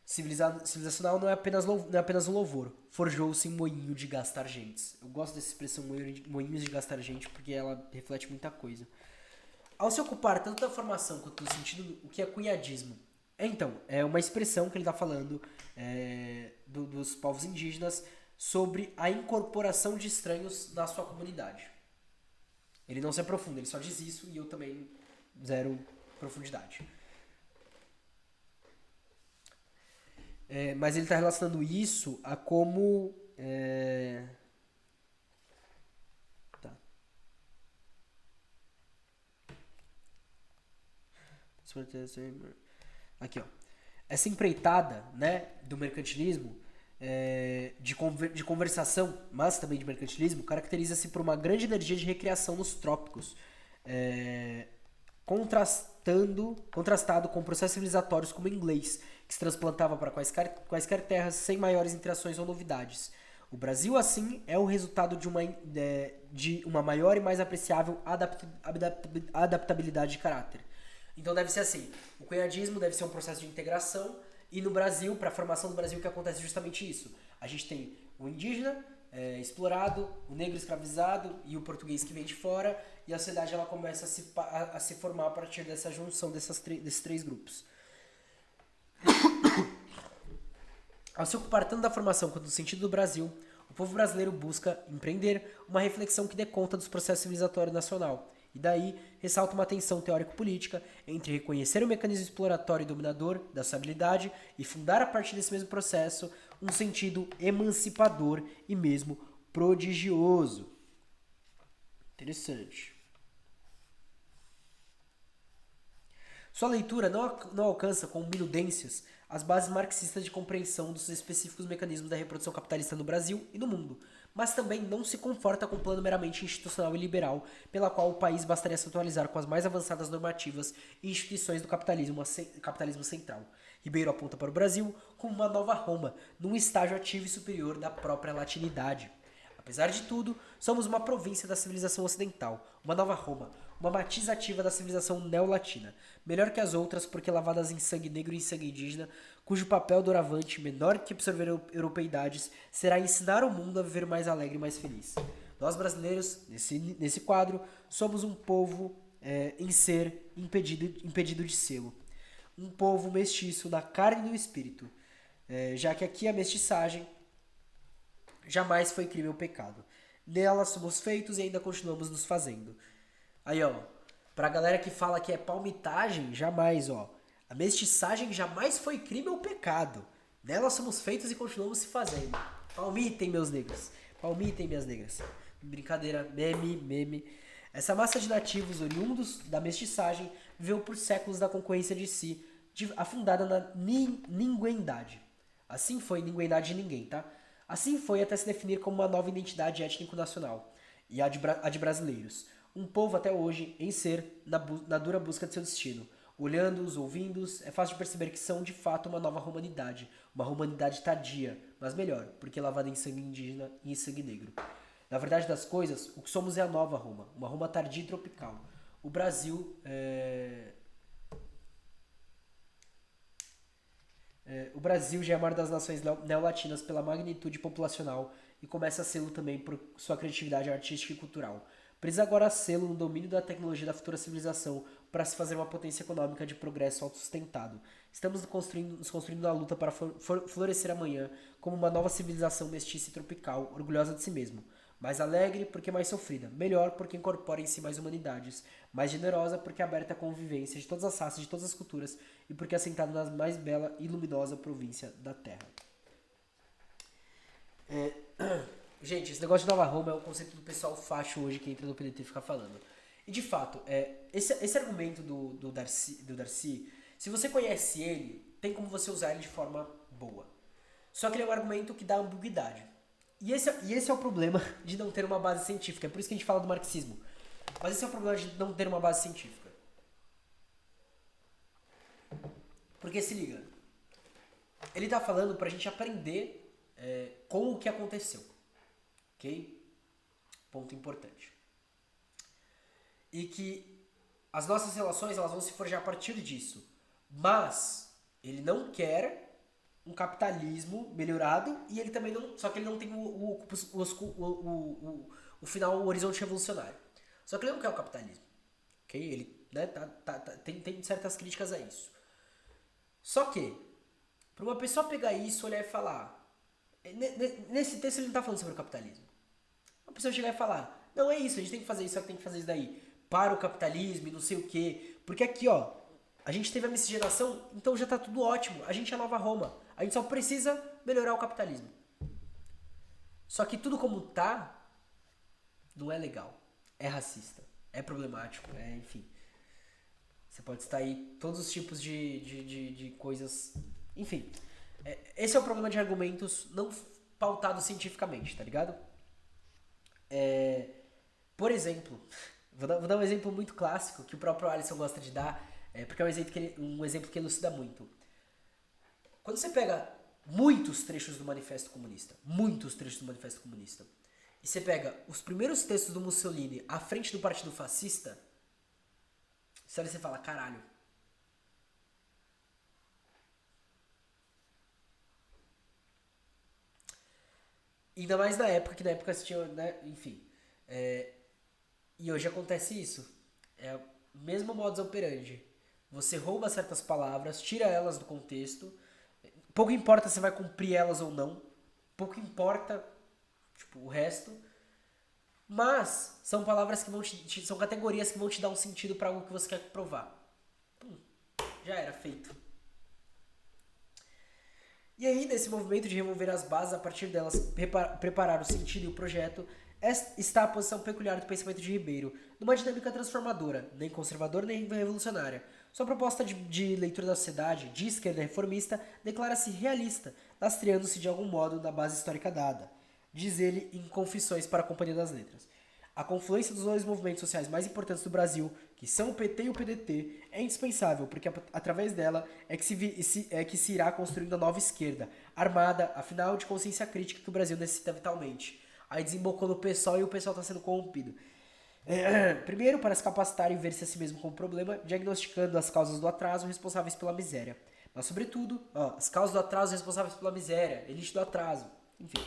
civilizacional não é apenas um louvor. Forjou-se em moinho de gastar gentes. Eu gosto dessa expressão moinhos de gastar gente porque ela reflete muita coisa. Ao se ocupar tanto da formação quanto do sentido, o que é cunhadismo? Então, é uma expressão que ele está falando dos povos indígenas sobre a incorporação de estranhos na sua comunidade. Ele não se aprofunda, ele só diz isso e eu também zero profundidade. Mas ele está relacionando isso a como... Aqui, ó. Essa empreitada, né, do mercantilismo, de conversação, mas também de mercantilismo, caracteriza-se por uma grande energia de recriação nos trópicos, contrastado com processos civilizatórios como o inglês, que se transplantava para quaisquer terras sem maiores interações ou novidades. O Brasil, assim, é o resultado de uma maior e mais apreciável adaptabilidade de caráter. Então deve ser assim, o cunhadismo deve ser um processo de integração e no Brasil, para a formação do Brasil, que acontece justamente isso. A gente tem o indígena explorado, o negro escravizado e o português que vem de fora e a sociedade ela começa a se formar a partir dessa junção desses três grupos. Ao se ocupar tanto da formação quanto do sentido do Brasil, o povo brasileiro busca empreender uma reflexão que dê conta dos processos civilizatórios nacional. E daí ressalta uma tensão teórico-política entre reconhecer o mecanismo exploratório e dominador da sociabilidade e fundar a partir desse mesmo processo um sentido emancipador e mesmo prodigioso. Interessante. Sua leitura não alcança com minudências as bases marxistas de compreensão dos específicos mecanismos da reprodução capitalista no Brasil e no mundo, mas também não se conforta com um plano meramente institucional e liberal, pela qual o país bastaria se atualizar com as mais avançadas normativas e instituições do capitalismo central. Ribeiro aponta para o Brasil como uma nova Roma, num estágio ativo e superior da própria latinidade. Apesar de tudo, somos uma província da civilização ocidental, uma nova Roma, uma matiz ativa da civilização neolatina, melhor que as outras porque lavadas em sangue negro e em sangue indígena, cujo papel doravante, menor que absorver europeidades, será ensinar o mundo a viver mais alegre e mais feliz. Nós brasileiros, nesse quadro, somos um povo em ser impedido de sê-lo. Um povo mestiço na carne e no espírito, já que aqui a mestiçagem jamais foi crime ou pecado. Nela somos feitos e ainda continuamos nos fazendo. Aí, ó, pra galera que fala que é palmitagem, jamais, ó. A mestiçagem jamais foi crime ou pecado. Nela somos feitos e continuamos se fazendo. Palmitem, meus negros. Palmitem, minhas negras. Brincadeira, meme. Essa massa de nativos oriundos da mestiçagem viveu por séculos da concorrência de si, afundada na ninguendade. Assim foi, ninguendade de ninguém, tá? Assim foi até se definir como uma nova identidade étnico-nacional, e a de brasileiros. Um povo até hoje em ser na dura busca de seu destino. Olhando-os, ouvindo-os, é fácil de perceber que são de fato uma nova romanidade. Uma romanidade tardia, mas melhor, porque lavada em sangue indígena e em sangue negro. Na verdade das coisas, o que somos é a nova Roma, uma Roma tardia e tropical. O Brasil o Brasil já é a maior das nações neolatinas pela magnitude populacional e começa a sê-lo também por sua criatividade artística e cultural. Precisa agora sê-lo no domínio da tecnologia da futura civilização para se fazer uma potência econômica de progresso autossustentado. Estamos nos construindo na luta para florescer amanhã como uma nova civilização mestiça e tropical, orgulhosa de si mesmo. Mais alegre porque mais sofrida, melhor porque incorpora em si mais humanidades, mais generosa porque aberta à convivência de todas as raças, de todas as culturas e porque assentada na mais bela e luminosa província da Terra. Gente, esse negócio de Nova Roma é um conceito do pessoal facho hoje que entra no PDT e fica falando. E de fato, esse argumento do Darcy, se você conhece ele, tem como você usar ele de forma boa. Só que ele é um argumento que dá ambiguidade. E esse é o problema de não ter uma base científica. É por isso que a gente fala do marxismo. Mas esse é o problema de não ter uma base científica. Porque se liga, ele tá falando pra gente aprender com o que aconteceu. Ok? Ponto importante. E que as nossas relações elas vão se forjar a partir disso. Mas ele não quer um capitalismo melhorado e ele também não. Só que ele não tem o final, o horizonte revolucionário. Só que ele não quer o capitalismo. Ok? Ele tem certas críticas a isso. Só que, para uma pessoa pegar isso, olhar e falar. Nesse texto ele não está falando sobre o capitalismo. Uma pessoa chegar e falar: não, é isso, a gente tem que fazer isso, só que tem que fazer isso daí. Para o capitalismo e não sei o quê. Porque aqui, ó, a gente teve a miscigenação, então já tá tudo ótimo. A gente é a Nova Roma. A gente só precisa melhorar o capitalismo. Só que tudo como tá, não é legal. É racista. É problemático. Enfim. Você pode estar aí todos os tipos de coisas. Enfim. Esse é o problema de argumentos não pautados cientificamente, tá ligado? Por exemplo, vou dar um exemplo muito clássico que o próprio Alisson gosta de dar, porque é um exemplo que elucida muito. Quando você pega muitos trechos do Manifesto Comunista, e você pega os primeiros textos do Mussolini à frente do Partido Fascista, você olha e você fala: caralho. Ainda mais na época, que na época você tinha, né, enfim. E hoje acontece isso. É o mesmo modus operandi. Você rouba certas palavras, tira elas do contexto. Pouco importa se vai cumprir elas ou não. Pouco importa, tipo, o resto. Mas são palavras que são categorias que vão te dar um sentido para algo que você quer provar. Já era feito. E aí, nesse movimento de remover as bases, a partir delas preparar o sentido e o projeto, está a posição peculiar do pensamento de Ribeiro, numa dinâmica transformadora, nem conservadora nem revolucionária. Sua proposta de leitura da sociedade, de esquerda reformista, declara-se realista, lastreando-se de algum modo na base histórica dada, diz ele em Confissões para a Companhia das Letras. A confluência dos dois movimentos sociais mais importantes do Brasil, que são o PT e o PDT, é indispensável, porque através dela é que se irá construindo a nova esquerda, armada, afinal, de consciência crítica que o Brasil necessita vitalmente. Aí desembocou no pessoal e o pessoal está sendo corrompido. Primeiro, para se capacitar e ver-se a si mesmo como problema, diagnosticando as causas do atraso responsáveis pela miséria. Mas, sobretudo, as causas do atraso responsáveis pela miséria, elite do atraso, enfim.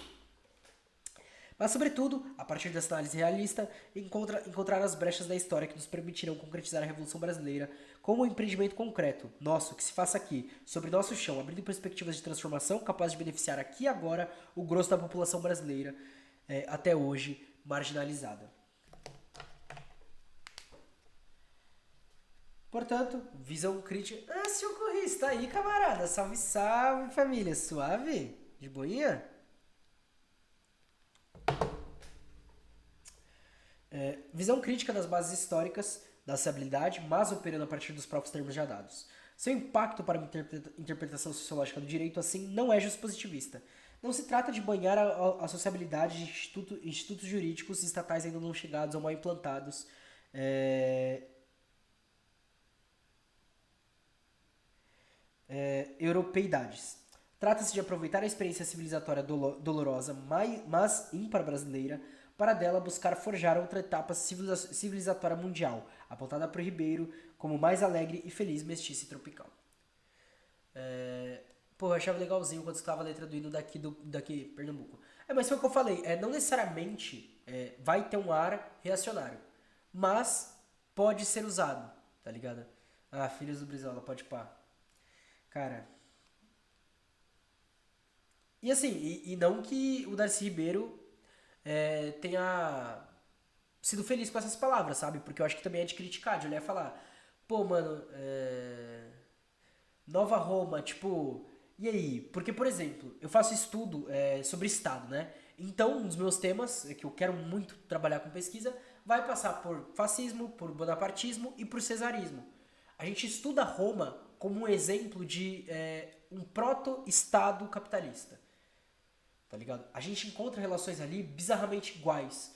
Mas, sobretudo, a partir dessa análise realista, encontrar as brechas da história que nos permitirão concretizar a Revolução Brasileira como um empreendimento concreto, nosso, que se faça aqui, sobre nosso chão, abrindo perspectivas de transformação capazes de beneficiar aqui e agora o grosso da população brasileira, até hoje marginalizada. Portanto, visão crítica. Seu corrista, tá aí, camarada. Salve, salve, família. Suave? De boinha? Visão crítica das bases históricas da sociabilidade, mas operando a partir dos próprios termos já dados. Seu impacto para uma interpretação sociológica do direito, assim, não é positivista. Não se trata de banhar a sociabilidade de institutos jurídicos estatais ainda não chegados ou mal implantados, europeidades. Trata-se de aproveitar a experiência civilizatória dolorosa, mas ímpar brasileira, para dela buscar forjar outra etapa civilizatória mundial, apontada por Ribeiro como mais alegre e feliz, mestiça e tropical. Eu achava legalzinho quando escutava a letra do hino daqui Pernambuco. Mas foi o que eu falei, não necessariamente vai ter um ar reacionário, mas pode ser usado, tá ligado? Filhos do Brizola, pode pá. Cara. E assim, e não que o Darcy Ribeiro tenha sido feliz com essas palavras, sabe? Porque eu acho que também é de criticar, de olhar e falar: pô, mano, Nova Roma, tipo, E aí? Porque, por exemplo, eu faço estudo sobre Estado, né? Então, um dos meus temas, que eu quero muito trabalhar com pesquisa, vai passar por fascismo, por bonapartismo e por cesarismo. A gente estuda Roma como um exemplo de um proto-Estado capitalista, tá ligado? A gente encontra relações ali bizarramente iguais.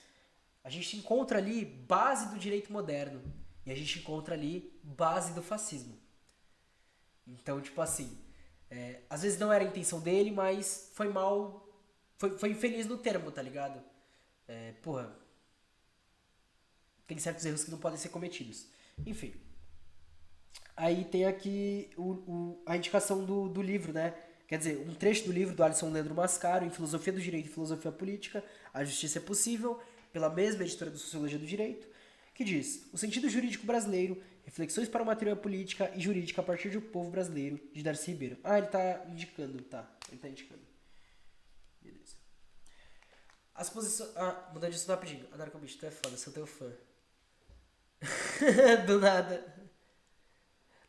A gente encontra ali base do direito moderno e a gente encontra ali base do fascismo. Então, tipo assim, às vezes não era a intenção dele, mas foi mal, foi infeliz no termo, tá ligado? Porra, tem certos erros que não podem ser cometidos. Enfim, aí tem aqui a indicação do livro, né? Quer dizer, um trecho do livro do Alisson Leandro Mascaro, em Filosofia do Direito e Filosofia Política, A Justiça é Possível, pela mesma editora do Sociologia do Direito, que diz: o sentido jurídico brasileiro, reflexões para uma teoria política e jurídica a partir do povo brasileiro, de Darcy Ribeiro. Ah, ele tá indicando, tá. Ele tá indicando. Beleza. As posições... Ah, mudando de assunto rapidinho. Anarcobicho, tu é foda, sou teu fã. Do nada.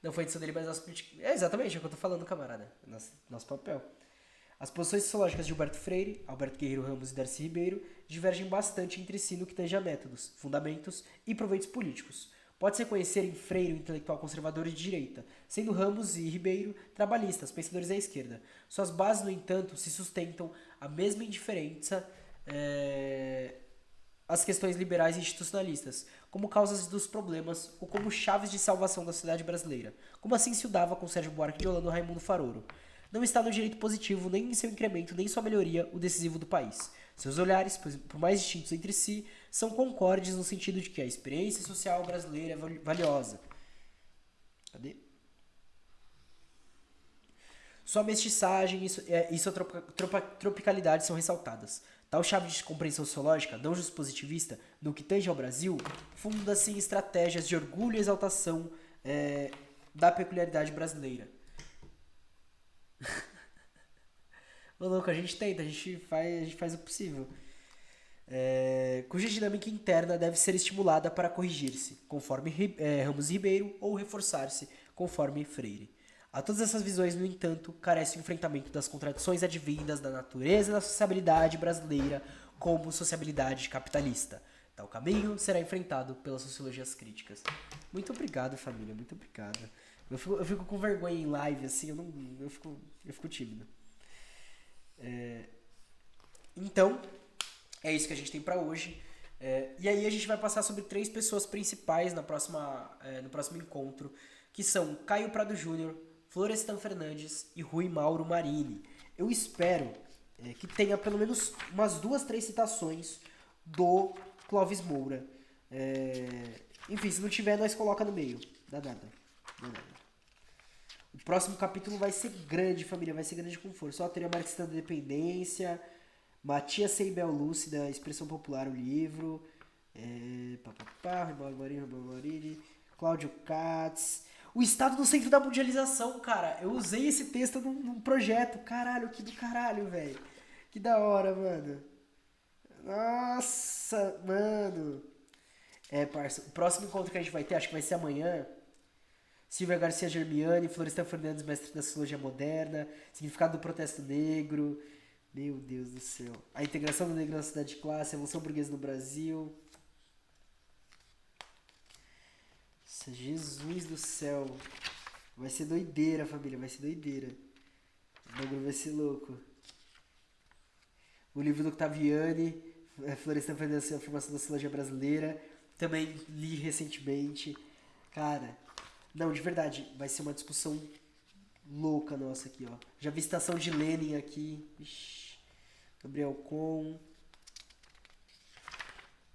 Não foi edição dele, mas nosso político. É exatamente o que eu tô falando, camarada. Nosso papel. As posições sociológicas de Gilberto Freire, Alberto Guerreiro Ramos e Darcy Ribeiro divergem bastante entre si no que tange a métodos, fundamentos e proveitos políticos. Pode-se reconhecer em Freire um intelectual conservador de direita, sendo Ramos e Ribeiro trabalhistas, pensadores à esquerda. Suas bases, no entanto, se sustentam a mesma indiferença às questões liberais e institucionalistas, como causas dos problemas ou como chaves de salvação da sociedade brasileira, como assim se o dava com Sérgio Buarque de Holanda ou Raimundo Faroro. Não está no direito positivo, nem em seu incremento, nem em sua melhoria, o decisivo do país. Seus olhares, por mais distintos entre si, são concordes no sentido de que a experiência social brasileira é valiosa. Cadê? Sua mestiçagem e sua tropicalidade são ressaltadas. Tal chave de compreensão sociológica, não positivista, no que tange ao Brasil, funda-se em estratégias de orgulho e exaltação da peculiaridade brasileira. Ô louco, a gente tenta, a gente faz o possível. Cuja dinâmica interna deve ser estimulada para corrigir-se, conforme Ramos e Ribeiro, ou reforçar-se, conforme Freire. A todas essas visões, no entanto, carece o enfrentamento das contradições advindas da natureza da sociabilidade brasileira como sociabilidade capitalista. Tal caminho será enfrentado pelas sociologias críticas. Muito obrigado, família, muito obrigado. Eu fico com vergonha em live, assim, eu fico tímido. Então, é isso que a gente tem pra hoje. E aí a gente vai passar sobre 3 pessoas principais no próximo encontro, que são Caio Prado Júnior, Florestan Fernandes e Rui Mauro Marini. Eu espero que tenha pelo menos umas 2, 3 citações do Clóvis Moura. Enfim, se não tiver, nós coloca no meio. Dá nada. O próximo capítulo vai ser grande, família. Vai ser grande com força. Só a teoria marxista da dependência. Matias Seibel Lúcida, Expressão Popular, o livro. Rui Marini, Cláudio Katz. O Estado no Centro da Mundialização, cara. Eu usei esse texto num projeto. Caralho, que do caralho, velho. Que da hora, mano. Nossa, mano. Parça. O próximo encontro que a gente vai ter, acho que vai ser amanhã. Silvia Garcia Germiani, Florestan Fernandes, mestre da Sociologia Moderna. Significado do protesto negro. Meu Deus do céu. A integração do negro na sociedade de classe. A evolução burguesa no Brasil. Jesus do céu. Vai ser doideira, família. Vai ser doideira. O bagulho vai ser louco. O livro do Octaviani, Florestan Fernandes, a formação da sociologia brasileira. Também li recentemente. Cara, não, de verdade, vai ser uma discussão louca nossa aqui, ó. Já vi citação de Lenin aqui. Ixi, Gabriel Com.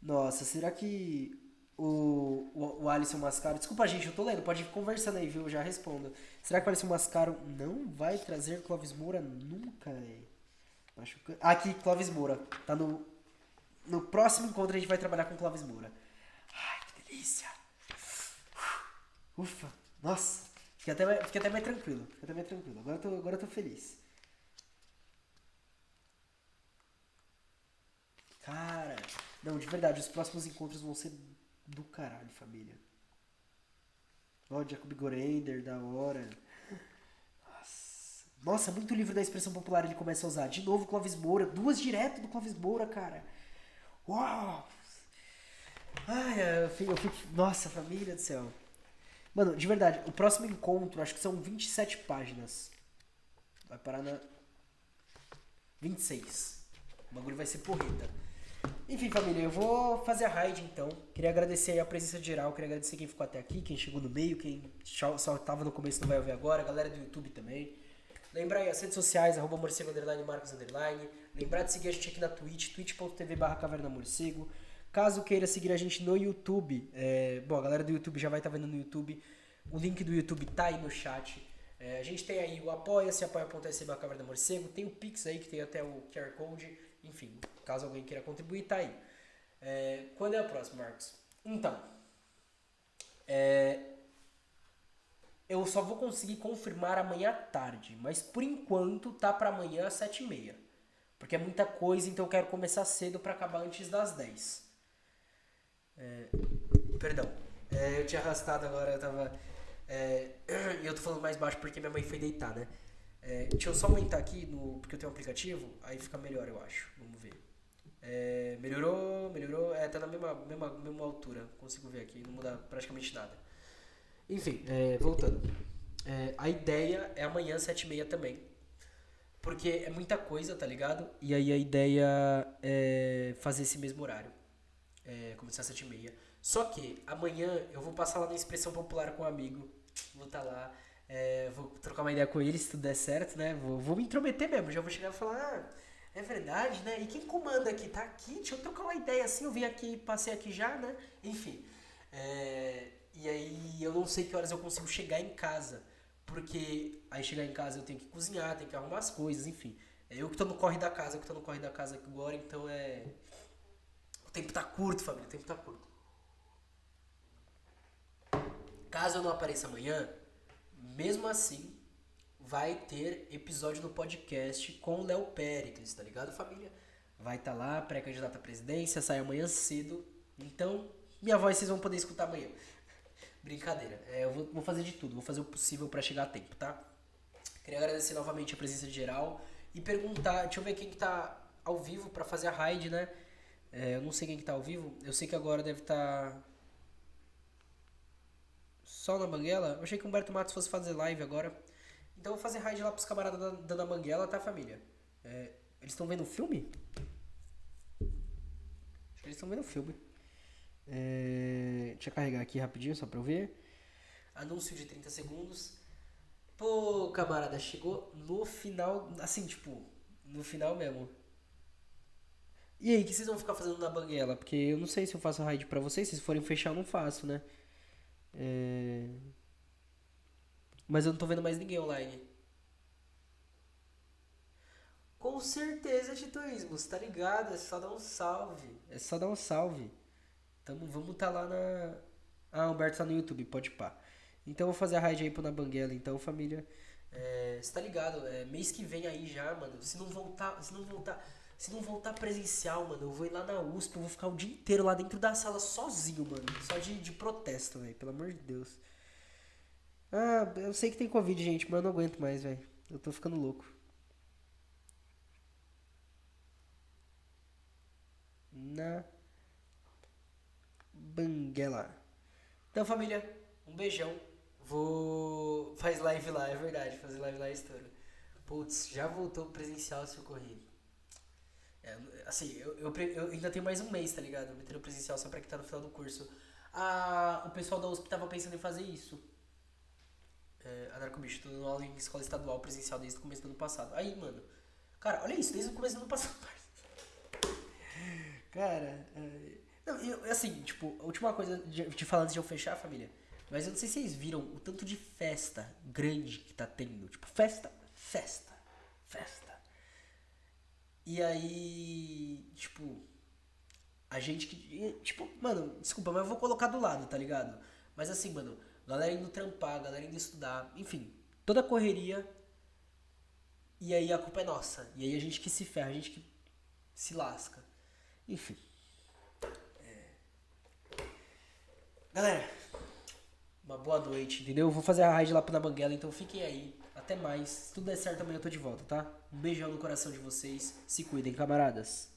Nossa, será que o Alisson Mascaro... Desculpa, gente, eu tô lendo. Pode ir conversando aí, viu? Eu já respondo. Será que o Alisson Mascaro não vai trazer Clóvis Moura nunca, velho? Aqui, Clóvis Moura. Tá no próximo encontro a gente vai trabalhar com Clóvis Moura. Ai, que delícia. Ufa. Nossa. Fiquei até mais tranquilo. Agora eu tô feliz. Cara... Não, de verdade, os próximos encontros vão ser do caralho, família. Ó, Jacob Gorender, da hora. Nossa, Nossa, muito livro da expressão popular ele começa a usar. De novo, Clóvis Moura. Duas direto do Clóvis Moura, cara. Uau! Ai, eu fico. Nossa, família do céu. Mano, de verdade, o próximo encontro, acho que são 27 páginas. Vai parar na 26. O bagulho vai ser porreta. Enfim, família, eu vou fazer a raid então. Queria agradecer aí a presença geral, queria agradecer quem ficou até aqui, quem chegou no meio, quem só tava no começo não vai ouvir agora, a galera do YouTube também. Lembrar aí as redes sociais, @morcego _ Marcos _. Lembrar de seguir a gente aqui na Twitch, twitch.tv/cavernamorcego. Caso queira seguir a gente no YouTube, bom, a galera do YouTube já vai estar vendo no YouTube. O link do YouTube tá aí no chat. A gente tem aí o apoia-se, apoia.se/cavernamorcego. Tem o Pix aí, que tem até o QR Code. Enfim, caso alguém queira contribuir, tá aí. Quando é o próximo, Marcos? Então, eu só vou conseguir confirmar amanhã à tarde, mas por enquanto tá pra amanhã às 7h30. Porque é muita coisa, então eu quero começar cedo pra acabar antes das 10. Perdão, eu tinha arrastado agora, eu tava... E eu tô falando mais baixo porque minha mãe foi deitar, né? Deixa eu só aumentar aqui, porque eu tenho um aplicativo, aí fica melhor, eu acho. Vamos ver. Melhorou. Tá na mesma altura, consigo ver aqui, não muda praticamente nada. Enfim, voltando. A ideia é amanhã, 7h30 também. Porque é muita coisa, tá ligado? E aí a ideia é fazer esse mesmo horário. Começar às 7h30. Só que amanhã eu vou passar lá na Expressão Popular com um amigo. Vou estar lá. Vou trocar uma ideia com ele se tudo der certo, né? Vou me intrometer mesmo. Já vou chegar e falar, é verdade, né? E quem comanda aqui? Tá aqui? Deixa eu trocar uma ideia assim. Eu vim aqui, passei aqui já, né? Enfim. E aí eu não sei que horas eu consigo chegar em casa. Porque aí chegar em casa eu tenho que cozinhar, tenho que arrumar as coisas, enfim. Eu que tô no corre da casa, aqui agora, então o tempo tá curto, família, o tempo tá curto. Caso eu não apareça amanhã, mesmo assim, vai ter episódio no podcast com o Léo Péricles, tá ligado, família? Vai estar lá, pré-candidato à presidência, sai amanhã cedo. Então, minha voz vocês vão poder escutar amanhã. Brincadeira, eu vou fazer de tudo, vou fazer o possível pra chegar a tempo, tá? Queria agradecer novamente a presença de geral e perguntar, deixa eu ver quem que tá ao vivo pra fazer a raid, né? Eu não sei quem que tá ao vivo, eu sei que agora deve estar só na Banguela. Eu achei que o Humberto Matos fosse fazer live agora. Então eu vou fazer raid lá pros camaradas da Banguela, tá, família? Eles estão vendo o filme? Acho que eles estão vendo o filme. Deixa eu carregar aqui rapidinho só pra eu ver. Anúncio de 30 segundos. Pô, camarada, chegou no final, assim, tipo, no final mesmo. E aí, o que vocês vão ficar fazendo na Banguela? Porque eu não sei se eu faço raid pra vocês, se vocês forem fechar eu não faço, né? Mas eu não tô vendo mais ninguém online. Com certeza, Titoísmos, tá ligado? É só dar um salve. Vamos tá lá na... Ah, o Humberto tá no YouTube, pode pá. Então eu vou fazer a raid aí pro Na Banguela, então, família. Você tá ligado? Mês que vem aí já, mano. Se não voltar presencial, mano, eu vou ir lá na USP, eu vou ficar o dia inteiro lá dentro da sala sozinho, mano. Só de protesto, velho. Pelo amor de Deus. Ah, eu sei que tem Covid, gente, mas eu não aguento mais, velho. Eu tô ficando louco. Na Banguela. Então, família, um beijão. Faz live lá, é verdade. Fazer live lá é estouro. Putz, já voltou presencial se eu correr. Assim, eu ainda tenho mais um mês, tá ligado? Metendo presencial só pra que tá no final do curso. O pessoal da USP tava pensando em fazer isso. Anarcobicho, tô dando aula em escola estadual presencial desde o começo do ano passado. Aí, mano. Cara, olha isso, desde o começo do ano passado. Cara, não, assim, tipo, a última coisa de falar antes de eu fechar, família. Mas eu não sei se vocês viram o tanto de festa grande que tá tendo. Tipo, festa. E aí, tipo, a gente que. Tipo, mano, desculpa, mas eu vou colocar do lado, tá ligado? Mas assim, mano, galera indo trampar, galera indo estudar, enfim, toda a correria. E aí a culpa é nossa. E aí a gente que se ferra, a gente que se lasca. Enfim. Galera, uma boa noite, entendeu? Eu vou fazer a raid lá pro Na Banguela, então fiquem aí. Até Até mais. Se tudo der certo, amanhã eu tô de volta, tá? Um beijão no coração de vocês. Se cuidem, camaradas.